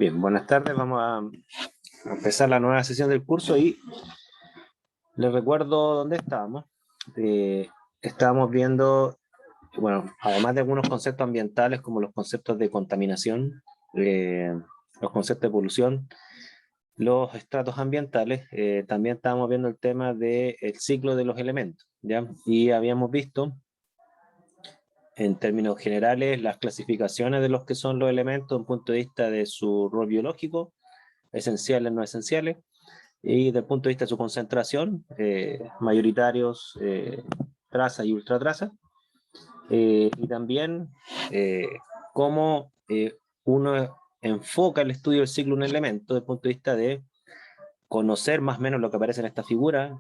Bien, buenas tardes. Vamos a empezar la nueva sesión del curso y les recuerdo dónde estábamos. Estábamos viendo, bueno, además de algunos conceptos ambientales como los conceptos de contaminación, los conceptos de polución, los estratos ambientales, también estábamos viendo el tema del ciclo de los elementos, ¿ya? Y habíamos visto, en términos generales, las clasificaciones de los que son los elementos desde un punto de vista de su rol biológico, esenciales, no esenciales, y desde el punto de vista de su concentración, mayoritarios, traza y ultratraza, y también cómo uno enfoca el estudio del ciclo de un elemento desde el punto de vista de conocer más o menos lo que aparece en esta figura,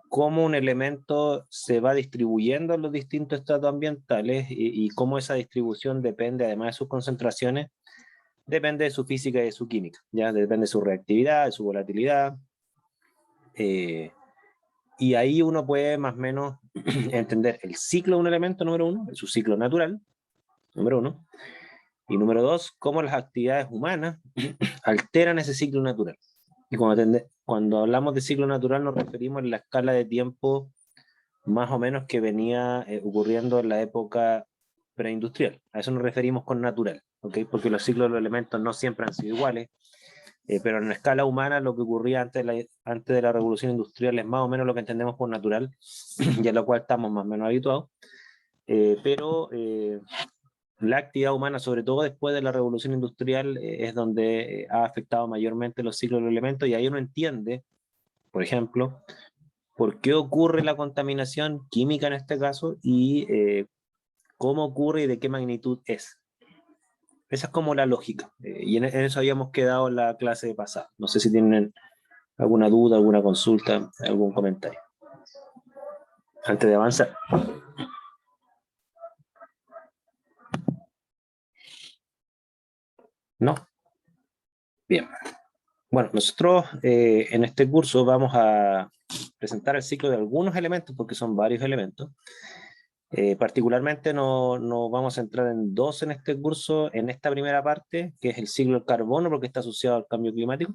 cómo un elemento se va distribuyendo en los distintos estratos ambientales y cómo esa distribución depende, además de sus concentraciones, depende de su física y de su química, ¿ya? Depende de su reactividad, de su volatilidad, y ahí uno puede más o menos entender el ciclo de un elemento, número uno, su ciclo natural, número uno, y número dos, cómo las actividades humanas alteran ese ciclo natural. Y cuando hablamos de ciclo natural nos referimos a la escala de tiempo más o menos que venía ocurriendo en la época preindustrial. A eso nos referimos con natural, ¿okay? Porque los ciclos de los elementos no siempre han sido iguales, pero en la escala humana lo que ocurría antes de la revolución industrial es más o menos lo que entendemos por natural, y a lo cual estamos más o menos habituados, pero la actividad humana, sobre todo después de la revolución industrial, es donde ha afectado mayormente los ciclos de los elementos, y ahí uno entiende, por ejemplo, por qué ocurre la contaminación química en este caso, y cómo ocurre y de qué magnitud es. Esa es como la lógica, y en eso habíamos quedado en la clase pasada. No sé si tienen alguna duda, alguna consulta, algún comentario antes de avanzar. ¿No? Bien. Bueno, nosotros en este curso vamos a presentar el ciclo de algunos elementos, porque son varios elementos. Particularmente nos vamos a centrar en dos en este curso, en esta primera parte, que es el ciclo del carbono, porque está asociado al cambio climático.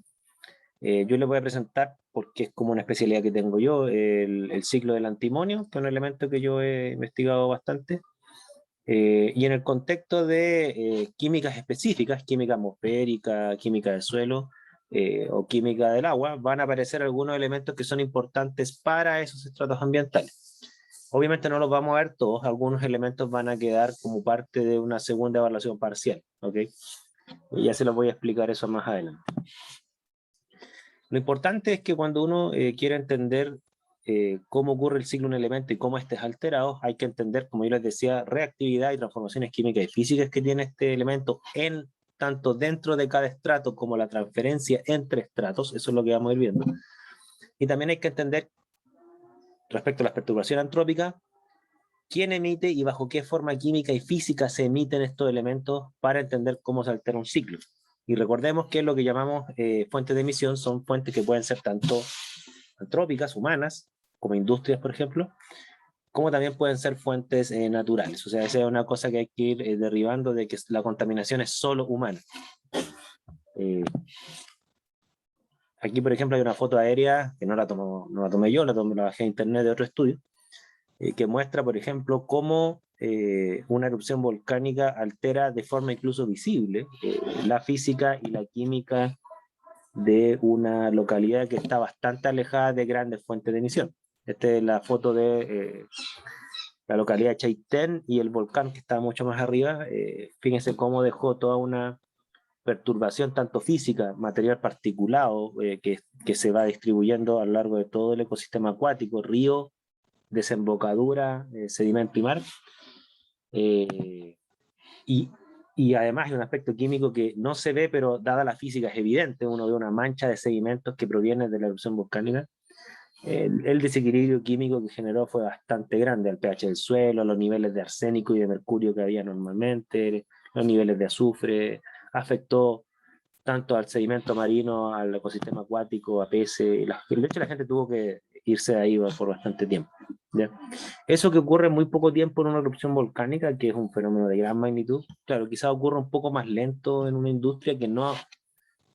Yo les voy a presentar, porque es como una especialidad que tengo yo, el ciclo del antimonio, que es un elemento que yo he investigado bastante. Y en el contexto de químicas específicas, química atmosférica, química del suelo o química del agua, van a aparecer algunos elementos que son importantes para esos estratos ambientales. Obviamente no los vamos a ver todos, algunos elementos van a quedar como parte de una segunda evaluación parcial, ¿ok? Y ya se los voy a explicar eso más adelante. Lo importante es que cuando uno quiere entender cómo ocurre el ciclo de un elemento y cómo este es alterado, hay que entender, como yo les decía, reactividad y transformaciones químicas y físicas que tiene este elemento tanto dentro de cada estrato como la transferencia entre estratos, eso es lo que vamos a ir viendo. Y también hay que entender, respecto a las perturbaciones antrópicas, quién emite y bajo qué forma química y física se emiten estos elementos para entender cómo se altera un ciclo. Y recordemos que lo que llamamos fuentes de emisión son fuentes que pueden ser tanto antrópicas, humanas, como industrias, por ejemplo, como también pueden ser fuentes naturales. O sea, esa es una cosa que hay que ir derribando, de que la contaminación es solo humana. Aquí, por ejemplo, hay una foto aérea que no la tomé yo, la bajé a internet de otro estudio, que muestra, por ejemplo, cómo una erupción volcánica altera de forma incluso visible la física y la química de una localidad que está bastante alejada de grandes fuentes de emisión. Esta es la foto de la localidad de Chaitén y el volcán que está mucho más arriba. Fíjense cómo dejó toda una perturbación tanto física, material particulado, que se va distribuyendo a lo largo de todo el ecosistema acuático, río, desembocadura, sedimento y mar. Y, y además hay un aspecto químico que no se ve, pero dada la física es evidente. Uno ve una mancha de sedimentos que proviene de la erupción volcánica. El desequilibrio químico que generó fue bastante grande, al pH del suelo, los niveles de arsénico y de mercurio que había normalmente, los niveles de azufre, afectó tanto al sedimento marino, al ecosistema acuático, a peces. De hecho, la gente tuvo que irse de ahí por bastante tiempo, ¿ya? Eso que ocurre en muy poco tiempo en una erupción volcánica, que es un fenómeno de gran magnitud, claro, quizás ocurre un poco más lento en una industria que no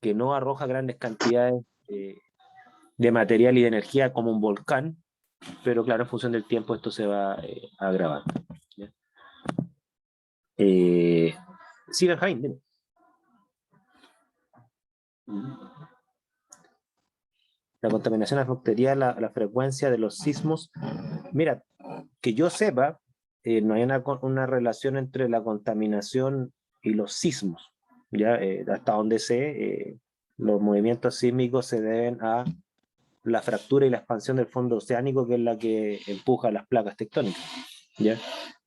que no arroja grandes cantidades de material y de energía como un volcán, pero claro, en función del tiempo esto se va agravando. Sí, Benjamín, dime. La contaminación atmosférica, la frecuencia de los sismos. Mira, que yo sepa, no hay una relación entre la contaminación y los sismos. ¿Ya? Hasta donde sé, los movimientos sísmicos se deben a la fractura y la expansión del fondo oceánico, que es la que empuja las placas tectónicas. ¿Ya?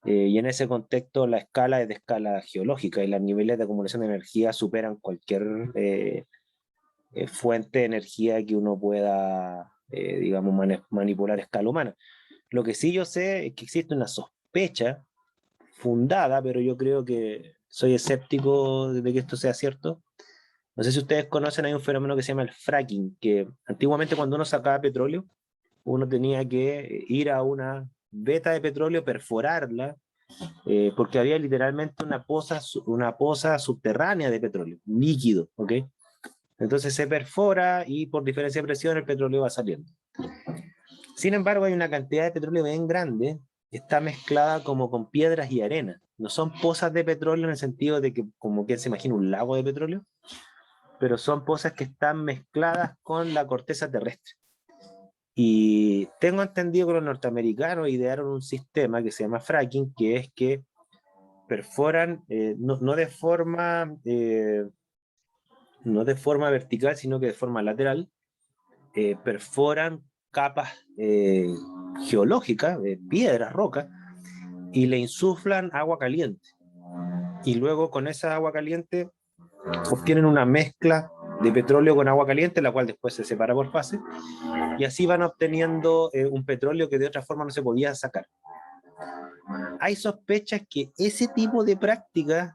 Y en ese contexto la escala es de escala geológica y los niveles de acumulación de energía superan cualquier fuente de energía que uno pueda, digamos, manipular a escala humana. Lo que sí yo sé es que existe una sospecha fundada, pero yo creo que soy escéptico de que esto sea cierto. No sé si ustedes conocen, hay un fenómeno que se llama el fracking, que antiguamente cuando uno sacaba petróleo, uno tenía que ir a una veta de petróleo, perforarla, porque había literalmente una poza subterránea de petróleo, líquido, ¿ok? Entonces se perfora y por diferencia de presión el petróleo va saliendo. Sin embargo, hay una cantidad de petróleo bien grande que está mezclada como con piedras y arena. No son pozas de petróleo en el sentido de que, como quien se imagina, un lago de petróleo, pero son pozas que están mezcladas con la corteza terrestre. Y tengo entendido que los norteamericanos idearon un sistema que se llama fracking, que es que perforan, no de forma vertical, sino que de forma lateral, perforan capas geológicas, piedras, rocas, y le insuflan agua caliente. Y luego con esa agua caliente obtienen una mezcla de petróleo con agua caliente, la cual después se separa por fases, y así van obteniendo un petróleo que de otra forma no se podía sacar. Hay sospechas que ese tipo de prácticas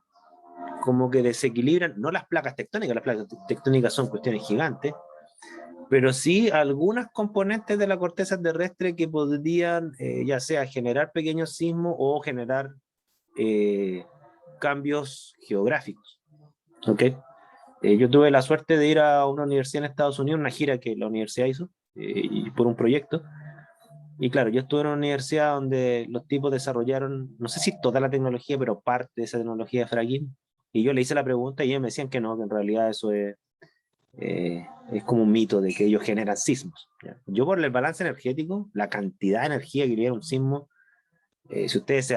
como que desequilibran, no las placas tectónicas son cuestiones gigantes, pero sí algunas componentes de la corteza terrestre que podrían ya sea generar pequeños sismos o generar cambios geográficos. ¿Okay? Yo tuve la suerte de ir a una universidad en Estados Unidos, una gira que la universidad hizo, y por un proyecto. Y claro, yo estuve en una universidad donde los tipos desarrollaron, no sé si toda la tecnología, pero parte de esa tecnología de fracking. Y yo le hice la pregunta y ellos me decían que no, que en realidad eso es como un mito de que ellos generan sismos. ¿Ya? Yo por el balance energético, la cantidad de energía que libera un sismo, si ustedes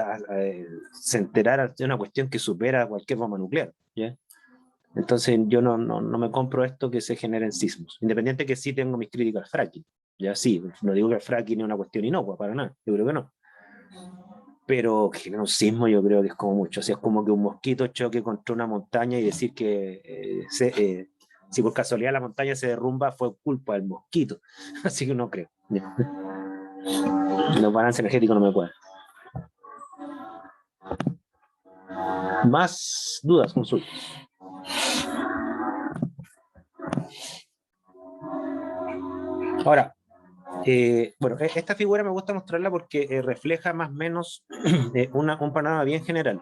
se enteraran, es una cuestión que supera cualquier bomba nuclear. ¿Ya? Entonces yo no me compro esto que se generen sismos, independiente que sí tengo mis críticas al fracking. Ya sí, no digo que el fracking es una cuestión inocua, para nada, yo creo que no. Pero que genera un sismo yo creo que es como mucho, o sea, es como que un mosquito choque contra una montaña y decir que si por casualidad la montaña se derrumba fue culpa del mosquito, así que no creo. Los balances energéticos no me cuadran. Más dudas, consultas. Ahora, bueno, esta figura me gusta mostrarla porque refleja más o menos un panorama bien general.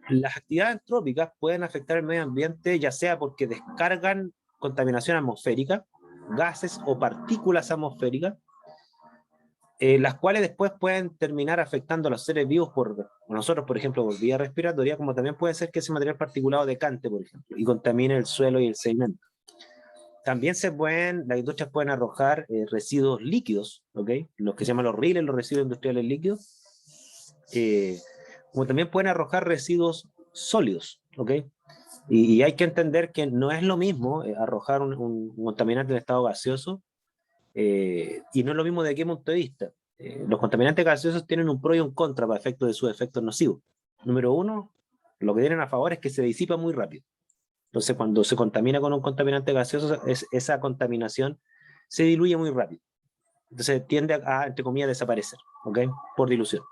Las actividades antrópicas pueden afectar el medio ambiente, ya sea porque descargan contaminación atmosférica, gases o partículas atmosféricas, las cuales después pueden terminar afectando a los seres vivos por nosotros, por ejemplo, por vía respiratoria, como también puede ser que ese material particulado decante, por ejemplo, y contamine el suelo y el sedimento. También las industrias pueden arrojar residuos líquidos, ¿ok? Los que se llaman los RILES, los residuos industriales líquidos, como también pueden arrojar residuos sólidos, ¿ok? Y hay que entender que no es lo mismo arrojar un contaminante en estado gaseoso, y no es lo mismo de qué punto de vista. Los contaminantes gaseosos tienen un pro y un contra para efectos de sus efectos nocivos. Número uno, lo que tienen a favor es que se disipa muy rápido. Entonces, cuando se contamina con un contaminante gaseoso, esa contaminación se diluye muy rápido. Entonces, tiende a, entre comillas, desaparecer, ¿ok? Por dilución.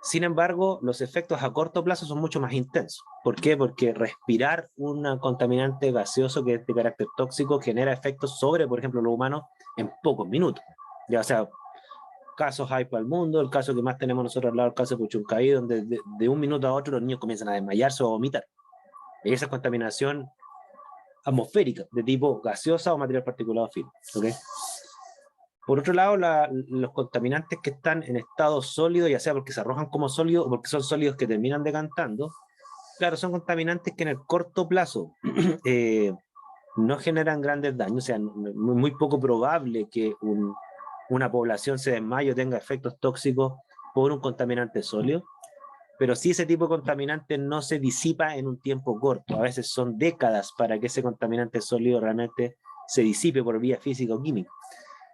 Sin embargo, los efectos a corto plazo son mucho más intensos. ¿Por qué? Porque respirar un contaminante gaseoso que es de carácter tóxico genera efectos sobre, por ejemplo, los humanos en pocos minutos. Ya, o sea, casos hay para el mundo, el caso que más tenemos nosotros al lado, el caso de Puchuncaví, donde de un minuto a otro los niños comienzan a desmayarse o a vomitar. Esa contaminación atmosférica, de tipo gaseosa o material particulado fino. ¿Okay? Por otro lado, los contaminantes que están en estado sólido, ya sea porque se arrojan como sólidos o porque son sólidos que terminan decantando, claro, son contaminantes que en el corto plazo no generan grandes daños, o sea, muy poco probable que una población se desmaye o tenga efectos tóxicos por un contaminante sólido, pero sí ese tipo de contaminante no se disipa en un tiempo corto, a veces son décadas para que ese contaminante sólido realmente se disipe por vía física o química.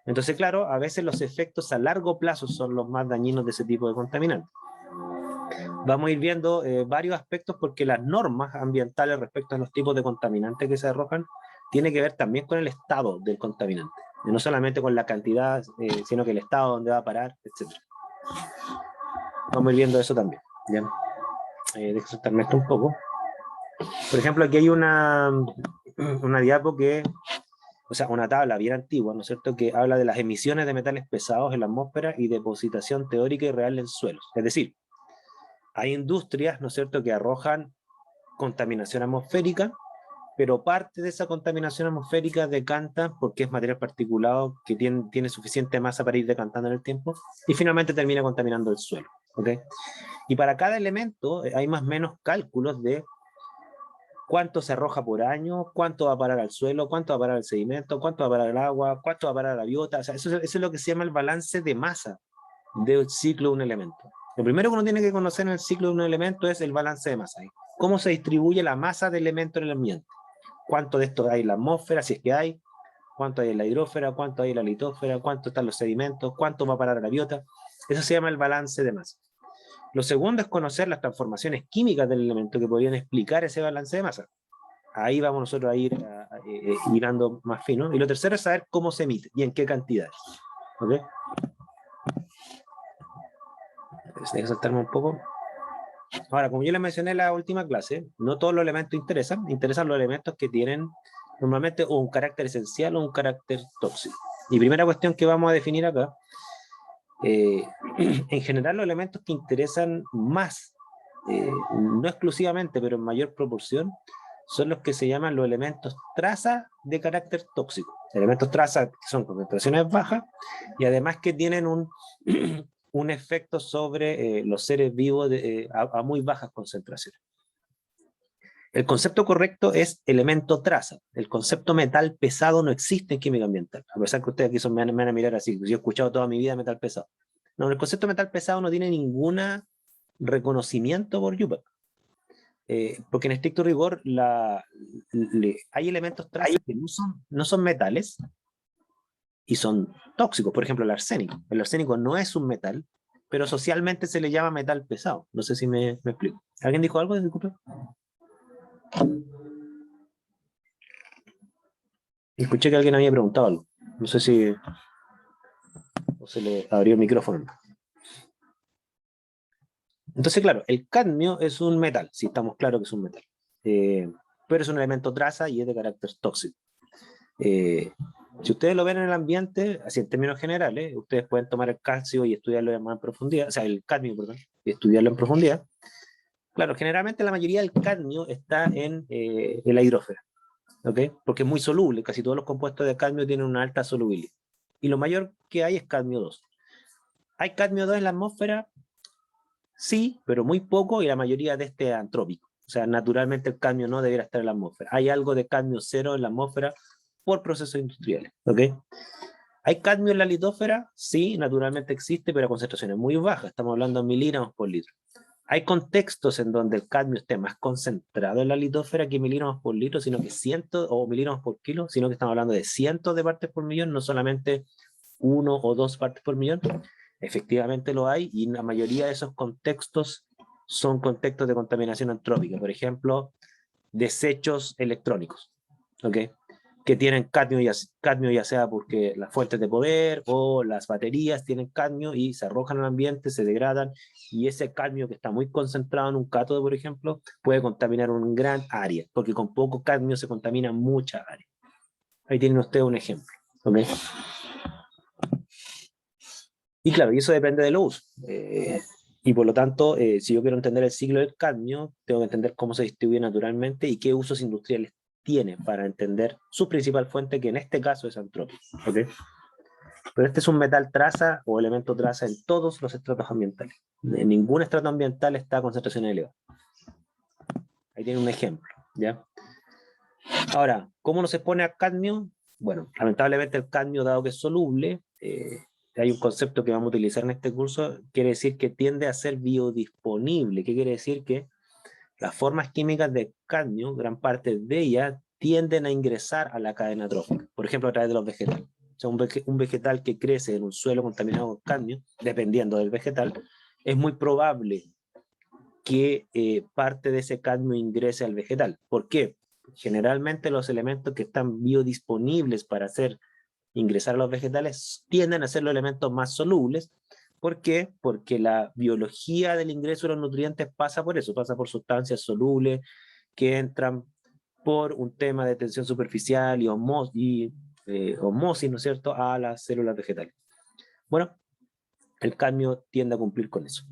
Entonces, claro, a veces los efectos a largo plazo son los más dañinos de ese tipo de contaminantes. Vamos a ir viendo varios aspectos porque las normas ambientales respecto a los tipos de contaminantes que se arrojan tiene que ver también con el estado del contaminante, no solamente con la cantidad, sino que el estado donde va a parar, etc. Vamos a ir viendo eso también. ¿Ya? Dejo saltarme esto un poco. Por ejemplo, aquí hay una diapo que, o sea, una tabla bien antigua, ¿no es cierto?, que habla de las emisiones de metales pesados en la atmósfera y depositación teórica y real en suelos. Es decir, hay industrias, ¿no es cierto?, que arrojan contaminación atmosférica, pero parte de esa contaminación atmosférica decanta porque es material particulado que tiene suficiente masa para ir decantando en el tiempo y finalmente termina contaminando el suelo. ¿Okay? Y para cada elemento hay más o menos cálculos de cuánto se arroja por año, cuánto va a parar al suelo, cuánto va a parar al sedimento, cuánto va a parar al agua, cuánto va a parar a la biota. O sea, eso es lo que se llama el balance de masa del ciclo de un elemento. Lo primero que uno tiene que conocer en el ciclo de un elemento es el balance de masa. Cómo se distribuye la masa del elemento en el ambiente. Cuánto de esto hay en la atmósfera, si es que hay, cuánto hay en la hidrósfera, cuánto hay en la litósfera, cuánto están los sedimentos, cuánto va a parar a la biota. Eso se llama el balance de masa. Lo segundo es conocer las transformaciones químicas del elemento que podrían explicar ese balance de masa. Ahí vamos nosotros a ir hilando más fino. Y lo tercero es saber cómo se emite y en qué cantidades. ¿Okay? Deja saltarme un poco. Ahora, como yo les mencioné en la última clase, no todos los elementos interesan los elementos que tienen normalmente un carácter esencial o un carácter tóxico. Y primera cuestión que vamos a definir acá, en general los elementos que interesan más, no exclusivamente, pero en mayor proporción, son los que se llaman los elementos traza de carácter tóxico. Elementos traza que son concentraciones bajas y además que tienen un efecto sobre los seres vivos a muy bajas concentraciones. El concepto correcto es elemento traza. El concepto metal pesado no existe en química ambiental. A pesar que ustedes aquí me van a mirar así, yo he escuchado toda mi vida metal pesado. No, el concepto metal pesado no tiene ningún reconocimiento por UPAC. Porque en estricto rigor hay elementos traza que no son metales y son tóxicos. Por ejemplo, el arsénico. El arsénico no es un metal, pero socialmente se le llama metal pesado. No sé si me explico. ¿Alguien dijo algo? Disculpe. Escuché que alguien había preguntado algo. No sé si o se le abrió el micrófono. Entonces, claro, el cadmio es un metal, si estamos claros que es un metal. Pero es un elemento traza y es de carácter tóxico. Si ustedes lo ven en el ambiente, así en términos generales, ustedes pueden tomar el calcio y estudiarlo más en profundidad, o sea, el cadmio, perdón, y estudiarlo en profundidad. Claro, generalmente la mayoría del cadmio está en la hidrósfera, ¿okay? Porque es muy soluble, casi todos los compuestos de cadmio tienen una alta solubilidad. Y lo mayor que hay es cadmio 2. ¿Hay cadmio 2 en la atmósfera? Sí, pero muy poco y la mayoría de este es antrópico. O sea, naturalmente el cadmio no debería estar en la atmósfera. Hay algo de cadmio 0 en la atmósfera por procesos industriales, ¿ok? ¿Hay cadmio en la litósfera? Sí, naturalmente existe, pero a concentraciones muy bajas. Estamos hablando de miligramos por litro. Hay contextos en donde el cadmio esté más concentrado en la litósfera que miligramos por litro, sino que cientos, o miligramos por kilo, sino que estamos hablando de cientos de partes por millón, no solamente 1 o 2 partes por millón. Efectivamente lo hay, y la mayoría de esos contextos son contextos de contaminación antrópica. Por ejemplo, desechos electrónicos, ¿ok? Que tienen cadmio ya sea porque las fuentes de poder o las baterías tienen cadmio y se arrojan al ambiente, se degradan, y ese cadmio que está muy concentrado en un cátodo, por ejemplo, puede contaminar un gran área, porque con poco cadmio se contamina mucha área. Ahí tienen ustedes un ejemplo, ¿ok? Y claro, y eso depende del uso. Y por lo tanto, si yo quiero entender el ciclo del cadmio, tengo que entender cómo se distribuye naturalmente y qué usos industriales tiene para entender su principal fuente, que en este caso es antropio. ¿Okay? Pero este es un metal traza o elemento traza en todos los estratos ambientales. En ningún estrato ambiental está a concentración elevada. Ahí tiene un ejemplo, ¿ya? Ahora, ¿cómo no se expone a cadmio? Bueno, lamentablemente el cadmio, dado que es soluble, hay un concepto que vamos a utilizar en este curso, quiere decir que tiende a ser biodisponible. ¿Qué quiere decir? Que las formas químicas de cadmio, gran parte de ellas, tienden a ingresar a la cadena trófica, por ejemplo, a través de los vegetales. O sea, un vegetal que crece en un suelo contaminado con cadmio, dependiendo del vegetal, es muy probable que parte de ese cadmio ingrese al vegetal. ¿Por qué? Generalmente los elementos que están biodisponibles para hacer ingresar a los vegetales tienden a ser los elementos más solubles. ¿Por qué? Porque la biología del ingreso de los nutrientes pasa por eso, pasa por sustancias solubles que entran por un tema de tensión superficial y osmosis, ¿no es cierto?, a las células vegetales. Bueno, el cadmio tiende a cumplir con eso.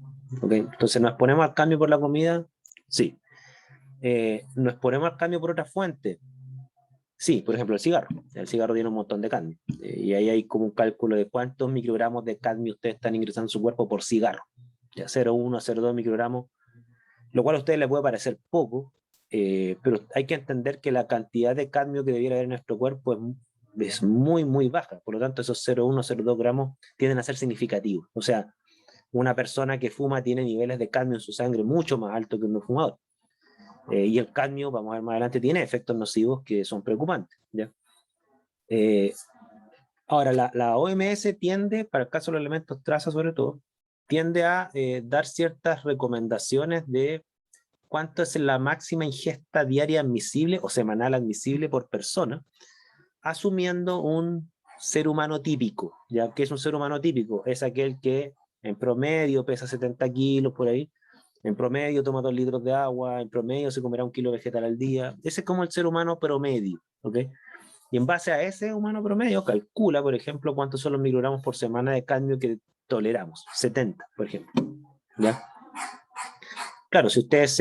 ¿Okay? Entonces, ¿nos exponemos al cadmio por la comida? Sí. ¿Nos exponemos al cadmio por otra fuente? Sí, por ejemplo, el cigarro. El cigarro tiene un montón de cadmio. Y ahí hay como un cálculo de cuántos microgramos de cadmio ustedes están ingresando en su cuerpo por cigarro. Ya 0,1 a 0,2 microgramos, lo cual a ustedes les puede parecer poco, pero hay que entender que la cantidad de cadmio que debiera haber en nuestro cuerpo es muy, muy baja. Por lo tanto, esos 0,1, 0,2 gramos tienden a ser significativos. O sea, una persona que fuma tiene niveles de cadmio en su sangre mucho más altos que un no fumador. Y el cadmio, vamos a ver más adelante, tiene efectos nocivos que son preocupantes. ¿Ya? Ahora, la OMS tiende, para el caso de los elementos traza sobre todo, tiende a dar ciertas recomendaciones de cuánto es la máxima ingesta diaria admisible o semanal admisible por persona, asumiendo un ser humano típico. ¿Ya? ¿Qué es un ser humano típico? Es aquel que en promedio pesa 70 kilos por ahí, en promedio toma 2 litros de agua, en promedio se comerá 1 kilo vegetal al día. Ese es como el ser humano promedio, ¿ok? Y en base a ese humano promedio calcula, por ejemplo, cuántos son los microgramos por semana de cadmio que toleramos. 70, por ejemplo. ¿Ya? Claro, si ustedes,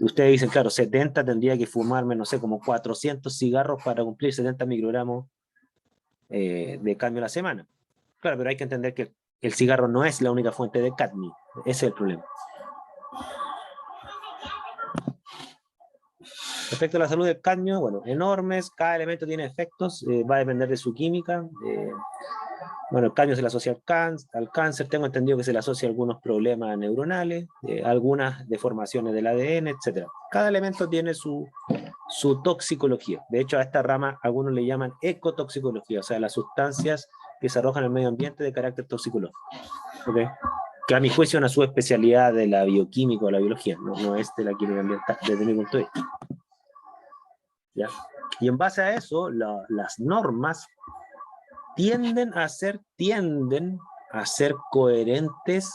ustedes dicen, claro, 70 tendría que fumarme, no sé, como 400 cigarros para cumplir 70 microgramos de cadmio a la semana. Claro, pero hay que entender que el cigarro no es la única fuente de cadmio. Ese es el problema. Respecto a la salud del cadmio, bueno, enormes, cada elemento tiene efectos, va a depender de su química. Bueno, el cadmio se le asocia al cáncer, tengo entendido que se le asocia a algunos problemas neuronales, algunas deformaciones del ADN, etc. Cada elemento tiene su toxicología. De hecho, a esta rama algunos le llaman ecotoxicología, o sea, las sustancias que se arrojan al medio ambiente de carácter toxicológico. ¿Okay? Que a mi juicio es una subespecialidad de la bioquímica o la biología, no es de la química ambiental, desde mi punto de vista. ¿Ya? Y en base a eso, las normas tienden a ser coherentes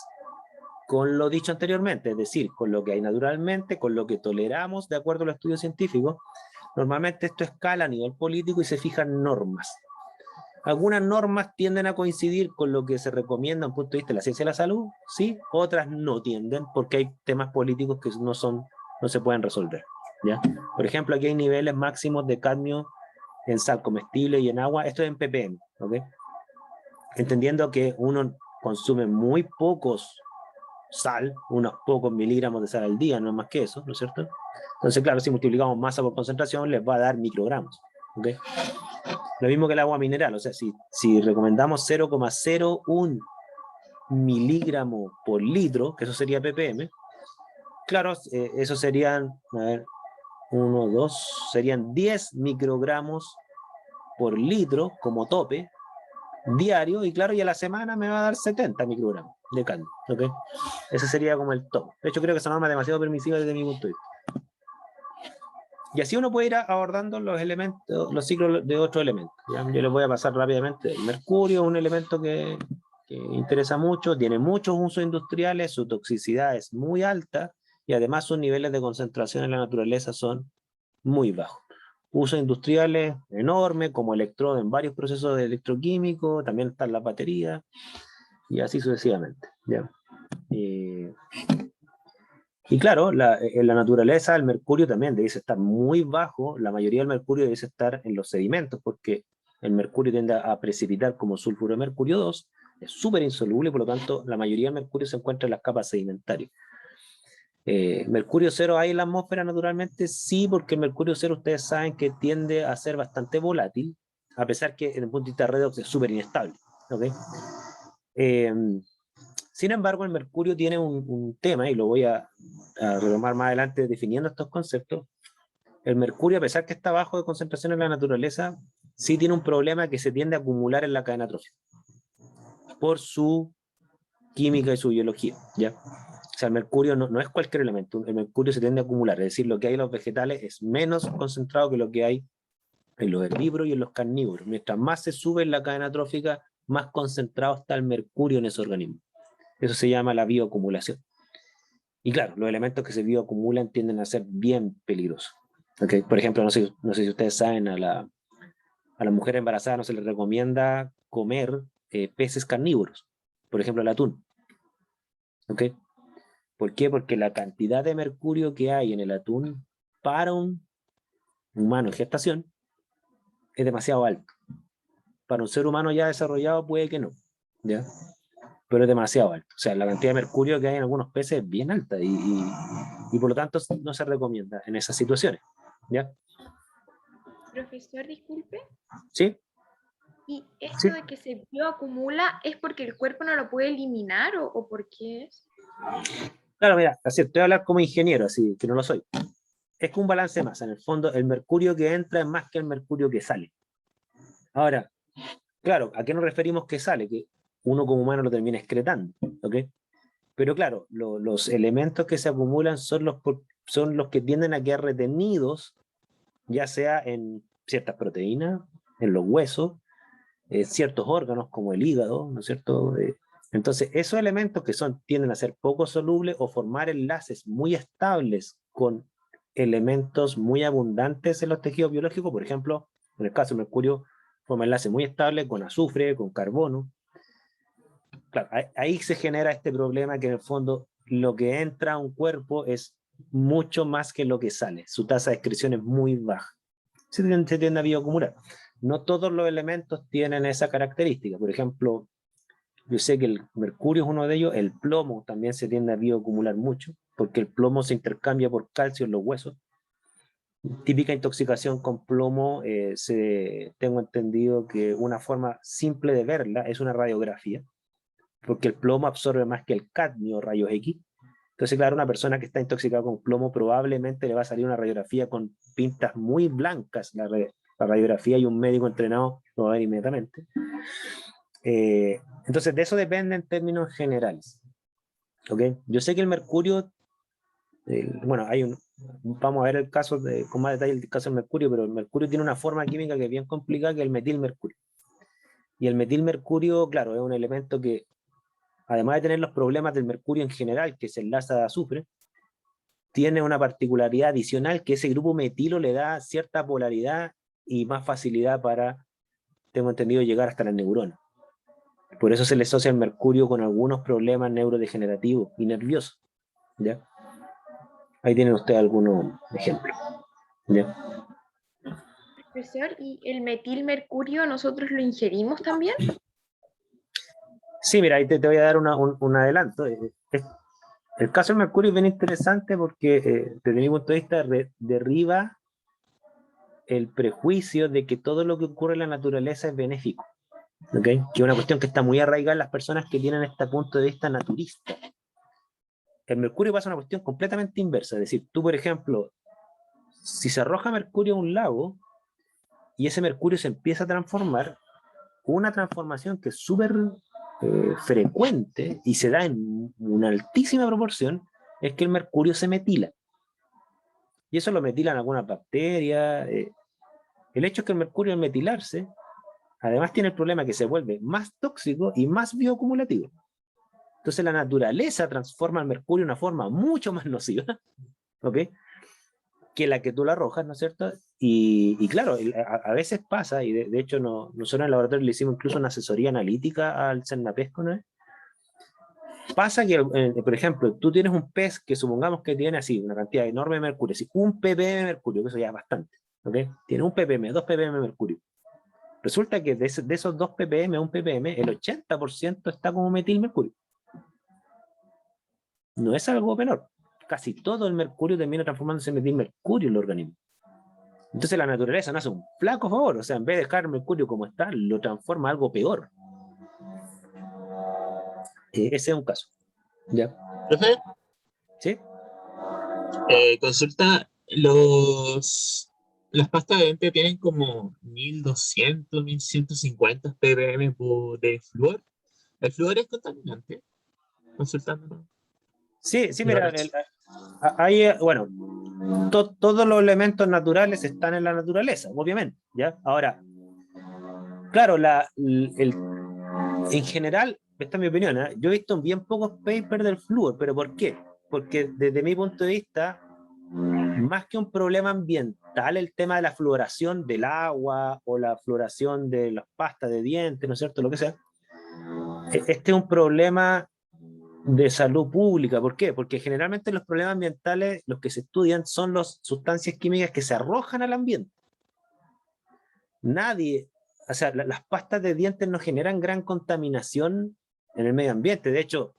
con lo dicho anteriormente, es decir, con lo que hay naturalmente, con lo que toleramos de acuerdo a los estudios científicos. Normalmente esto escala a nivel político y se fijan normas. Algunas normas tienden a coincidir con lo que se recomienda desde el punto de vista de la ciencia de la salud, sí, otras no tienden porque hay temas políticos que no se pueden resolver. ¿Ya? Por ejemplo, aquí hay niveles máximos de cadmio en sal comestible y en agua, esto es en ppm, ¿ok? Entendiendo que uno consume muy pocos sal, unos pocos miligramos de sal al día, no es más que eso, ¿no es cierto? Entonces, claro, si multiplicamos masa por concentración, les va a dar microgramos, ¿ok? Lo mismo que el agua mineral, o sea, si recomendamos 0,01 miligramo por litro, que eso sería ppm, claro, eso serían, a ver, 1, 2, serían 10 microgramos por litro como tope diario, y claro, y a la semana me va a dar 70 microgramos de cadmio, ¿ok? Ese sería como el top. De hecho, creo que esa norma es demasiado permisiva desde mi punto de vista. Y así uno puede ir abordando los elementos, los ciclos de otros elementos. ¿Ya? Yo les voy a pasar rápidamente. El mercurio es un elemento que interesa mucho, tiene muchos usos industriales, su toxicidad es muy alta y además sus niveles de concentración en la naturaleza son muy bajos. Usos industriales enormes, como electrodo en varios procesos de electroquímicos, también están las baterías y así sucesivamente. ¿Ya? Y claro, en la naturaleza el mercurio también debe estar muy bajo, la mayoría del mercurio debe estar en los sedimentos, porque el mercurio tiende a precipitar como sulfuro de mercurio 2, es súper insoluble, por lo tanto la mayoría del mercurio se encuentra en las capas sedimentarias. Mercurio cero hay en la atmósfera naturalmente, sí, porque el mercurio cero ustedes saben que tiende a ser bastante volátil, a pesar que en el punto de vista redox es súper inestable. ¿Okay? Sin embargo, el mercurio tiene un tema, y lo voy a retomar más adelante definiendo estos conceptos. El mercurio, a pesar que está bajo de concentración en la naturaleza, sí tiene un problema que se tiende a acumular en la cadena trófica por su química y su biología, ¿ya? O sea, el mercurio no es cualquier elemento, el mercurio se tiende a acumular, es decir, lo que hay en los vegetales es menos concentrado que lo que hay en los herbívoros y en los carnívoros. Mientras más se sube en la cadena trófica, más concentrado está el mercurio en ese organismo. Eso se llama la bioacumulación. Y claro, los elementos que se bioacumulan tienden a ser bien peligrosos. ¿Okay? Por ejemplo, no sé si ustedes saben, a la mujer embarazada no se le recomienda comer peces carnívoros, por ejemplo, el atún. ¿Okay? ¿Por qué? Porque la cantidad de mercurio que hay en el atún para un humano en gestación es demasiado alto. Para un ser humano ya desarrollado puede que no, ¿ya? Pero es demasiado alto. O sea, la cantidad de mercurio que hay en algunos peces es bien alta y por lo tanto no se recomienda en esas situaciones, ¿ya? Profesor, disculpe. ¿Sí? ¿Y Sí. esto de que se bioacumula es porque el cuerpo no lo puede eliminar o por qué es? Claro, mira, así estoy a hablar como ingeniero, así que no lo soy. Es que un balance más. En el fondo, el mercurio que entra es más que el mercurio que sale. Ahora, claro, ¿a qué nos referimos que sale? Que uno como humano lo termina excretando, ¿ok? Pero claro, los elementos que se acumulan son los que tienden a quedar retenidos, ya sea en ciertas proteínas, en los huesos, ciertos órganos como el hígado, ¿no es cierto? Entonces, esos elementos que tienden a ser poco solubles o formar enlaces muy estables con elementos muy abundantes en los tejidos biológicos, por ejemplo, en el caso del mercurio, forma enlaces muy estables con azufre, con carbono. Claro, ahí se genera este problema que en el fondo lo que entra a un cuerpo es mucho más que lo que sale. Su tasa de excreción es muy baja. Se tiende a bioacumular. No todos los elementos tienen esa característica. Por ejemplo, yo sé que el mercurio es uno de ellos, el plomo también se tiende a bioacumular mucho, porque el plomo se intercambia por calcio en los huesos. Típica intoxicación con plomo, tengo entendido que una forma simple de verla es una radiografía, porque el plomo absorbe más que el cadmio rayos X. Entonces, claro, una persona que está intoxicada con plomo probablemente le va a salir una radiografía con pintas muy blancas, la radiografía, y un médico entrenado lo va a ver inmediatamente. Entonces, de eso depende en términos generales. ¿Okay? Yo sé que el mercurio, bueno, vamos a ver el caso con más detalle el caso del mercurio, pero el mercurio tiene una forma química que es bien complicada, que es el metilmercurio. Y el metilmercurio, claro, es un elemento que, además de tener los problemas del mercurio en general, que se enlaza a azufre, tiene una particularidad adicional que ese grupo metilo le da cierta polaridad y más facilidad para, tengo entendido, llegar hasta las neuronas. Por eso se le asocia el mercurio con algunos problemas neurodegenerativos y nerviosos, ¿ya? Ahí tienen ustedes algunos ejemplos, ¿ya? Profesor, ¿y el metilmercurio nosotros lo ingerimos también? Sí, mira, ahí te voy a dar un adelanto. El caso del mercurio es bien interesante porque, desde mi punto de vista, derriba el prejuicio de que todo lo que ocurre en la naturaleza es benéfico. ¿Okay? Que es una cuestión que está muy arraigada en las personas que tienen este punto de vista naturista. El mercurio pasa una cuestión completamente inversa. Es decir, tú, por ejemplo, si se arroja mercurio a un lago y ese mercurio se empieza a transformar, una transformación que es súper frecuente y se da en una altísima proporción, es que el mercurio se metila. Y eso lo metilan algunas bacterias. El hecho es que el mercurio al metilarse, además tiene el problema que se vuelve más tóxico y más bioacumulativo. Entonces la naturaleza transforma el mercurio de una forma mucho más nociva, ¿ok? Que la que tú la arrojas, ¿no es cierto? Y claro, a veces pasa, y de hecho nosotros en el laboratorio le hicimos incluso una asesoría analítica al CERNAPESCO, ¿no es? Pasa que, por ejemplo, tú tienes un pez que supongamos que tiene así una cantidad enorme de mercurio, así, un ppm de mercurio, que eso ya es bastante, ¿ok? Tiene un ppm, 2 ppm de mercurio. Resulta que de esos 2 ppm a 1 ppm, el 80% está como metilmercurio. No es algo menor. Casi todo el mercurio termina transformándose en metilmercurio en el organismo. Entonces la naturaleza no hace un flaco favor, o sea, en vez de dejar el mercurio como está, lo transforma en algo peor. Ese es un caso. ¿Ya? Profe, ¿Sí? consulta, las pastas de dientes tienen como 1200, 1150 ppm de flúor. ¿El flúor es contaminante? Consultándolo. Sí, sí, mira, hay, bueno, todos los elementos naturales están en la naturaleza, obviamente, ¿ya? Ahora, claro, en general, esta es mi opinión, ¿eh? Yo he visto bien pocos papers del flúor, pero ¿por qué? Porque desde mi punto de vista, más que un problema ambiental, el tema de la fluoración del agua o la fluoración de las pastas de dientes, ¿no es cierto? Lo que sea, este es un problema de salud pública. ¿Por qué? Porque generalmente los problemas ambientales, los que se estudian, son las sustancias químicas que se arrojan al ambiente. Nadie, o sea, las pastas de dientes no generan gran contaminación en el medio ambiente. De hecho,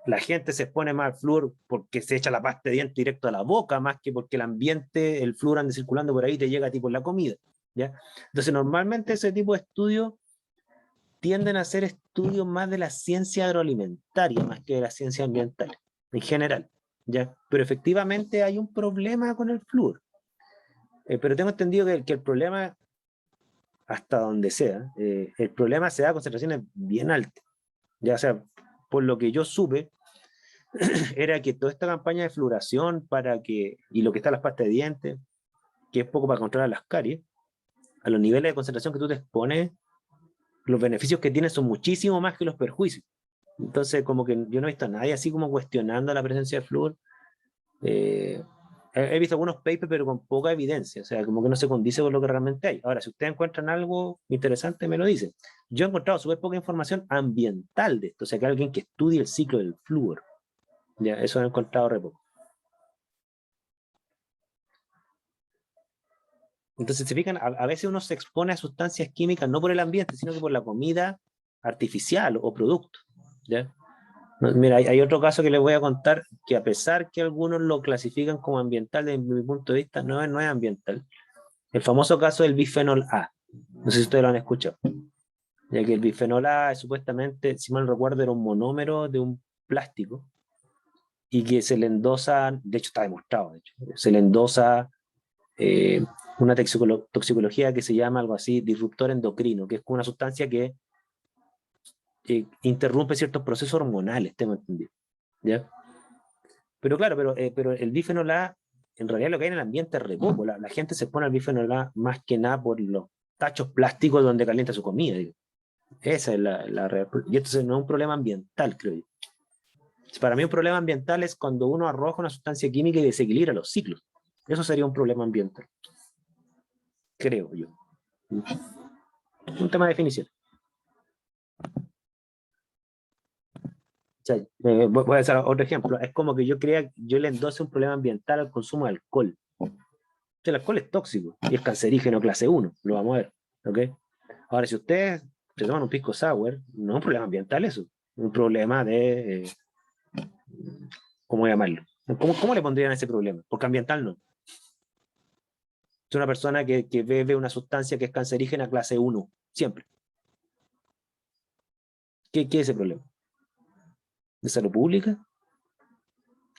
la gente se expone más al flúor porque se echa la pasta de dientes directo a la boca, más que porque el ambiente, el flúor ande circulando por ahí y te llega tipo en la comida. ¿Ya? Entonces, normalmente ese tipo de estudios tienden a ser estudios más de la ciencia agroalimentaria, más que de la ciencia ambiental, en general. ¿Ya? Pero efectivamente hay un problema con el flúor. Pero tengo entendido que el problema, hasta donde sea, el problema se da a concentraciones bien altas. Ya sea, por lo que yo supe, era que toda esta campaña de fluoración y lo que está en las pastas de dientes, que es poco para controlar las caries, a los niveles de concentración que tú te expones, los beneficios que tienes son muchísimo más que los perjuicios. Entonces, como que yo no he visto a nadie así como cuestionando la presencia de flúor. He visto algunos papers, pero con poca evidencia, o sea, como que no se condice con lo que realmente hay. Ahora, si ustedes encuentran algo interesante, me lo dicen. Yo he encontrado súper poca información ambiental de esto, o sea, que alguien que estudie el ciclo del flúor. Ya, eso he encontrado re poco. Entonces, se fijan, a veces uno se expone a sustancias químicas no por el ambiente, sino que por la comida artificial o producto. ¿Ya? Mira, hay otro caso que les voy a contar, que a pesar que algunos lo clasifican como ambiental, desde mi punto de vista, no es ambiental. El famoso caso del bifenol A. No sé si ustedes lo han escuchado. Ya que el bifenol A es supuestamente, si mal no recuerdo, era un monómero de un plástico y que se le endosa, de hecho está demostrado, de hecho, se le endosa una toxicología que se llama algo así, disruptor endocrino, que es una sustancia que interrumpe ciertos procesos hormonales, tengo entendido. ¿Ya? Pero claro, pero el bifenol A, en realidad lo que hay en el ambiente es re poco. La gente se pone al bifenol A más que nada por los tachos plásticos donde calienta su comida. Digo. Esa es la real. Y esto no es un problema ambiental, creo yo. Para mí un problema ambiental es cuando uno arroja una sustancia química y desequilibra los ciclos. Eso sería un problema ambiental. Creo yo. Un tema de definición. O sea, voy a hacer otro ejemplo. Es como que yo le endose un problema ambiental al consumo de alcohol. El alcohol es tóxico y es cancerígeno clase 1, lo vamos a ver. ¿Okay? Ahora, si ustedes se toman un pisco sour, no es un problema ambiental eso, es un problema de, ¿cómo llamarlo? ¿Cómo le pondrían ese problema? Porque ambiental no. Es una persona que bebe una sustancia que es cancerígena clase 1, siempre. ¿Qué es ese problema? ¿De salud pública?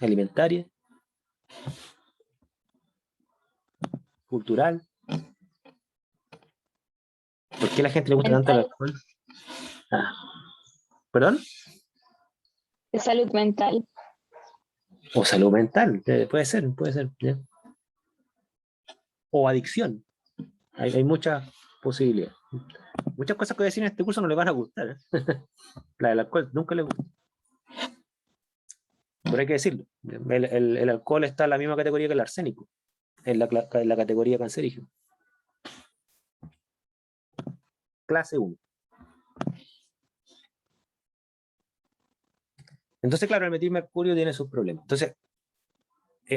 ¿Alimentaria? ¿Cultural? ¿Por qué a la gente le gusta tanto el alcohol? Ah, ¿perdón? De salud mental. O salud mental, puede ser. ¿Ya? O adicción. Hay muchas posibilidades. Muchas cosas que voy a decir en este curso no le van a gustar. La del alcohol nunca le gusta. Pero hay que decirlo. El alcohol está en la misma categoría que el arsénico. En la categoría cancerígena. Clase 1. Entonces, claro, el metilmercurio tiene sus problemas. Entonces,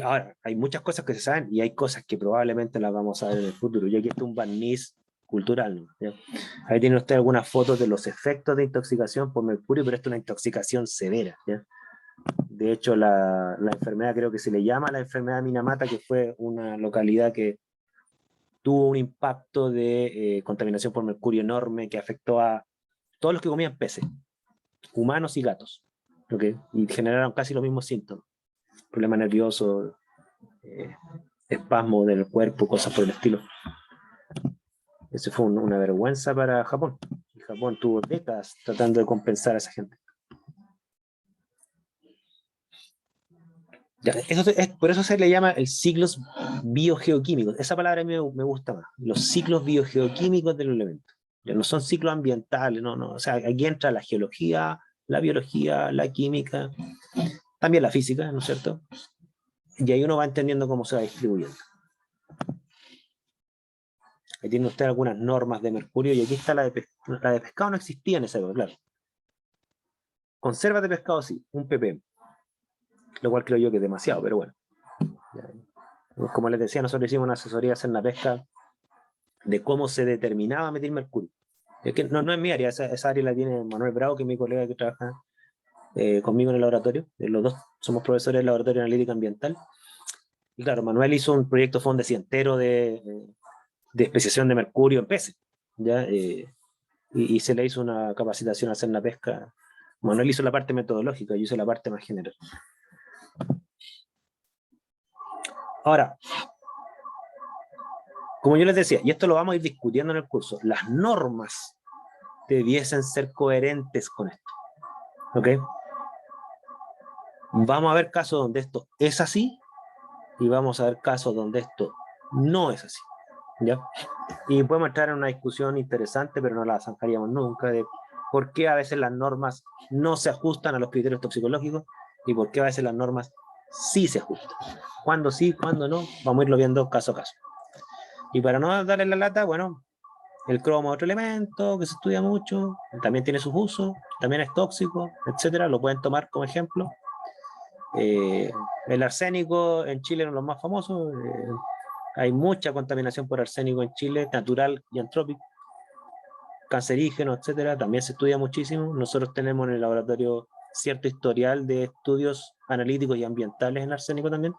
ahora, hay muchas cosas que se saben y hay cosas que probablemente las vamos a ver en el futuro. Y aquí está un barniz cultural, ¿no? ¿Ya? Ahí tiene usted algunas fotos de los efectos de intoxicación por mercurio, pero esto es una intoxicación severa, ¿ya? De hecho, la enfermedad creo que se le llama la enfermedad de Minamata, que fue una localidad que tuvo un impacto de contaminación por mercurio enorme que afectó a todos los que comían peces, humanos y gatos, ¿okay? Y generaron casi los mismos síntomas, problema nervioso, espasmo del cuerpo, cosas por el estilo. Eso fue una vergüenza para Japón. Y Japón tuvo décadas tratando de compensar a esa gente. Ya, por eso se le llama el ciclos biogeoquímicos. Esa palabra a mí me gusta más. Los ciclos biogeoquímicos del elemento. Ya no son ciclos ambientales, no. O sea, aquí entra la geología, la biología, la química, también la física, ¿no es cierto? Y ahí uno va entendiendo cómo se va distribuyendo. Ahí tiene usted algunas normas de mercurio, y aquí está la de pescado, no existía en esa época, claro. Conservas de pescado sí, un ppm. Lo cual creo yo que es demasiado, pero bueno. Como les decía, nosotros hicimos una asesoría en la pesca de cómo se determinaba metilmercurio. Es que no es mi área, esa área la tiene Manuel Bravo, que es mi colega que trabaja conmigo en el laboratorio. Los dos somos profesores del laboratorio de analítica ambiental. Y claro, Manuel hizo un proyecto FONDESI entero de especiación de mercurio en peces, ¿ya? Y se le hizo una capacitación a hacer la pesca. Manuel hizo la parte metodológica, yo hice la parte más general. Ahora, como yo les decía, y esto lo vamos a ir discutiendo en el curso, las normas debiesen ser coherentes con esto. ¿Ok? Vamos a ver casos donde esto es así y vamos a ver casos donde esto no es así. ¿Ya? Y podemos entrar en una discusión interesante, pero no la zanjaríamos nunca, de por qué a veces las normas no se ajustan a los criterios toxicológicos y por qué a veces las normas sí se ajustan. Cuándo sí, cuándo no, vamos a irlo viendo caso a caso. Y para no darle la lata, bueno, el cromo es otro elemento que se estudia mucho, también tiene sus usos, también es tóxico, etcétera, lo pueden tomar como ejemplo. El arsénico en Chile es uno de los más famosos. Hay mucha contaminación por arsénico en Chile, natural y antrópico, cancerígeno, etcétera, también se estudia muchísimo. Nosotros tenemos en el laboratorio cierto historial de estudios analíticos y ambientales en arsénico también.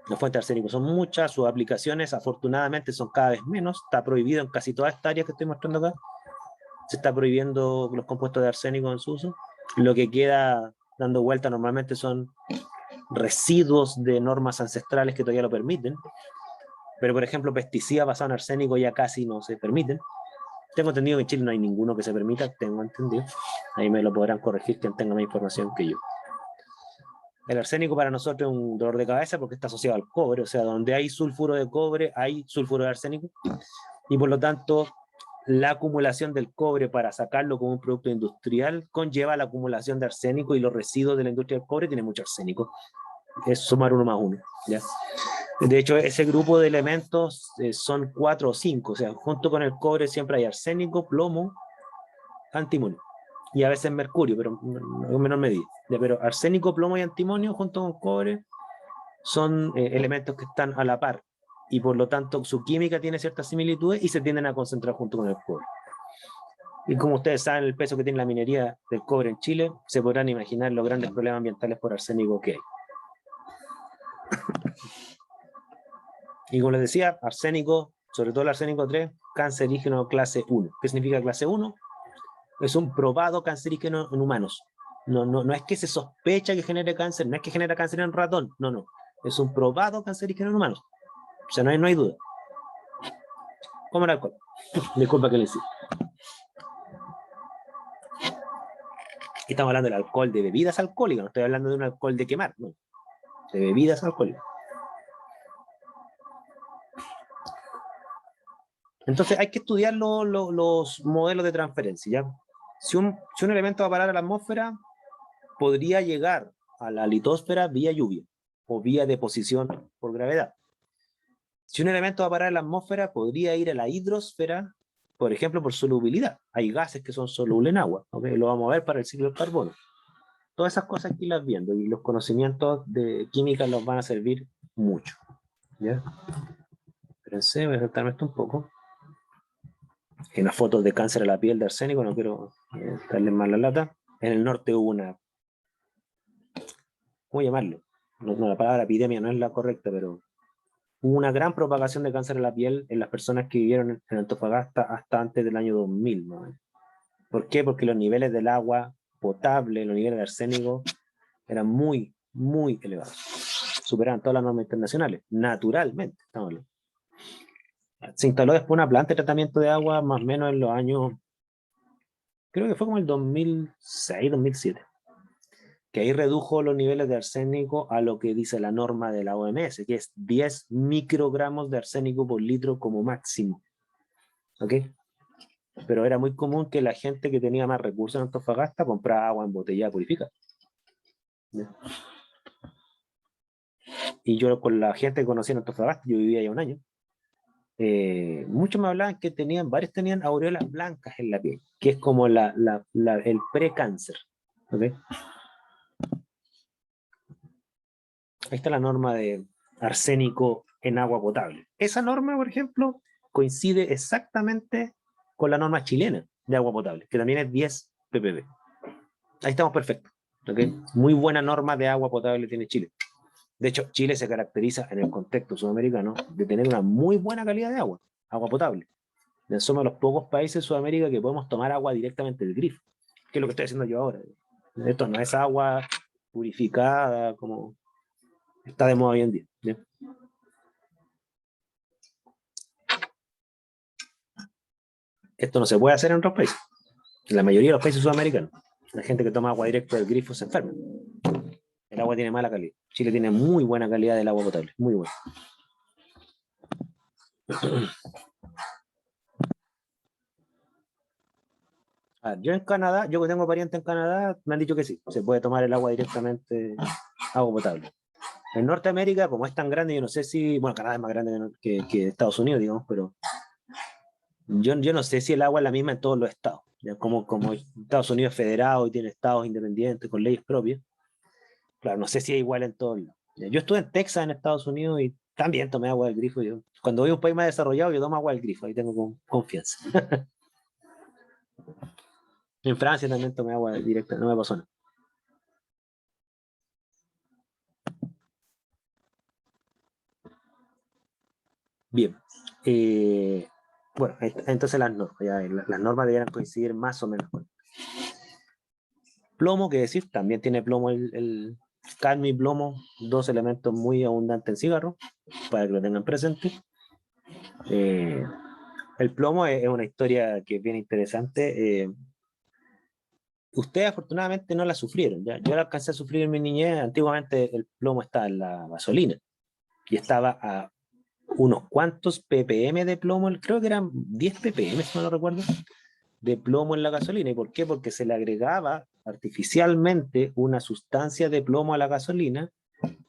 Las fuentes de arsénico son muchas, sus aplicaciones afortunadamente son cada vez menos, está prohibido en casi todas estas áreas que estoy mostrando acá, se está prohibiendo los compuestos de arsénico en su uso. Lo que queda dando vuelta normalmente son residuos de normas ancestrales que todavía lo permiten, pero por ejemplo pesticidas basados en arsénico ya casi no se permiten. Tengo entendido que en Chile no hay ninguno que se permita, tengo entendido, ahí me lo podrán corregir quien tenga más información que yo. El arsénico para nosotros es un dolor de cabeza porque está asociado al cobre, o sea, donde hay sulfuro de cobre hay sulfuro de arsénico, y por lo tanto la acumulación del cobre para sacarlo como un producto industrial conlleva la acumulación de arsénico, y los residuos de la industria del cobre tienen mucho arsénico. Es sumar 1 más 1, ¿ya? De hecho, ese grupo de elementos son 4 o 5, o sea, junto con el cobre siempre hay arsénico, plomo, antimonio, y a veces mercurio, pero en menor medida. Pero arsénico, plomo y antimonio junto con cobre son elementos que están a la par, y por lo tanto su química tiene ciertas similitudes y se tienden a concentrar junto con el cobre. Y como ustedes saben el peso que tiene la minería del cobre en Chile, se podrán imaginar los grandes problemas ambientales por arsénico que hay. Y como les decía, arsénico, sobre todo el arsénico 3, cancerígeno clase 1. ¿Qué significa clase 1? Es un probado cancerígeno en humanos. No es que se sospecha que genere cáncer, no es que genera cáncer en ratón, no. Es un probado cancerígeno en humanos. O sea, no hay duda. Como el alcohol. Disculpa que le hice. Estamos hablando del alcohol de bebidas alcohólicas, no estoy hablando de un alcohol de quemar, no. De bebidas alcohólicas. Entonces hay que estudiar los modelos de transferencia, ¿ya? Si un elemento va a parar a la atmósfera, podría llegar a la litosfera vía lluvia o vía deposición por gravedad. Si un elemento va a parar a la atmósfera, podría ir a la hidrosfera por ejemplo, por solubilidad. Hay gases que son solubles en agua, ¿ok? Lo vamos a ver para el ciclo del carbono. Todas esas cosas aquí las viendo, y los conocimientos de química los van a servir mucho. ¿Ya? Espérense, voy a saltarme esto un poco. En las fotos de cáncer a la piel de arsénico, no quiero darle más la lata. En el norte hubo una, ¿cómo llamarlo? No, la palabra epidemia no es la correcta, pero hubo una gran propagación de cáncer a la piel en las personas que vivieron en Antofagasta hasta antes del año 2000, ¿no? ¿Por qué? Porque los niveles del agua potable, los niveles de arsénico, eran muy, muy elevados. Superaban todas las normas internacionales, naturalmente. Estamos hablando. Se instaló después una planta de tratamiento de agua más o menos en los años, creo que fue como el 2006, 2007, que ahí redujo los niveles de arsénico a lo que dice la norma de la OMS, que es 10 microgramos de arsénico por litro como máximo. ¿Ok? Pero era muy común que la gente que tenía más recursos en Antofagasta comprara agua embotellada purificada. ¿Ya? Y yo con la gente que conocía en Antofagasta, yo vivía ya un año, muchos me hablaban que varios tenían aureolas blancas en la piel, que es como el precáncer. ¿Okay? Ahí está la norma de arsénico en agua potable. Esa norma, por ejemplo, coincide exactamente con la norma chilena de agua potable, que también es 10 ppb. Ahí estamos perfectos. ¿Okay? Muy buena norma de agua potable tiene Chile. De hecho, Chile se caracteriza en el contexto sudamericano de tener una muy buena calidad de agua potable. Somos los pocos países de Sudamérica que podemos tomar agua directamente del grifo, que es lo que estoy haciendo yo ahora. Esto no es agua purificada como está de moda hoy en día. ¿Sí? Esto no se puede hacer en otros países. En la mayoría de los países sudamericanos, la gente que toma agua directa del grifo se enferma. El agua tiene mala calidad. Chile tiene muy buena calidad del agua potable, muy buena. Yo en Canadá, yo que tengo parientes en Canadá, me han dicho que sí, se puede tomar el agua directamente, agua potable. En Norteamérica, como es tan grande, yo no sé si, bueno, Canadá es más grande que Estados Unidos, digamos, pero yo no sé si el agua es la misma en todos los estados. ¿Ya? Como Estados Unidos es federado y tiene estados independientes con leyes propias, claro, no sé si es igual en todos lados. Yo estuve en Texas, en Estados Unidos, y también tomé agua del grifo. Cuando voy a un país más desarrollado, yo tomo agua del grifo, ahí tengo confianza. En Francia también tomé agua directa, no me pasó nada. Bien. Bueno, entonces las normas, las normas deberían coincidir más o menos con plomo, que decir, también tiene plomo el cadmio y plomo, dos elementos muy abundantes en cigarro, para que lo tengan presente. El plomo es una historia que es bien interesante. Ustedes afortunadamente no la sufrieron, ¿ya? Yo la alcancé a sufrir en mi niñez. Antiguamente el plomo estaba en la gasolina y estaba a unos cuantos ppm de plomo, creo que eran 10 ppm, si no lo recuerdo, de plomo en la gasolina. ¿Y por qué? Porque se le agregaba artificialmente una sustancia de plomo a la gasolina,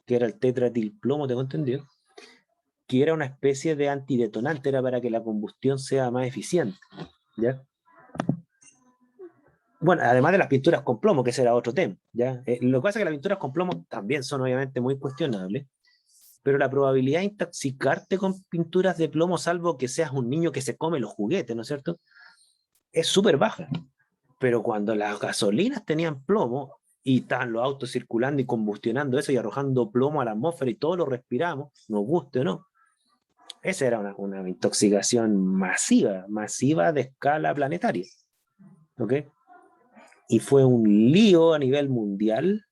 que era el tetraetilplomo, tengo entendido, que era una especie de antidetonante, era para que la combustión sea más eficiente, ¿ya? Bueno, además de las pinturas con plomo, que ese era otro tema, ¿ya? Lo que pasa es que las pinturas con plomo también son obviamente muy cuestionables, pero la probabilidad de intoxicarte con pinturas de plomo, salvo que seas un niño que se come los juguetes, ¿no es cierto?, es súper baja. Pero cuando las gasolinas tenían plomo y estaban los autos circulando y combustionando eso y arrojando plomo a la atmósfera y todos lo respiramos, nos guste o no, esa era una intoxicación masiva de escala planetaria. ¿Ok? Y fue un lío a nivel mundial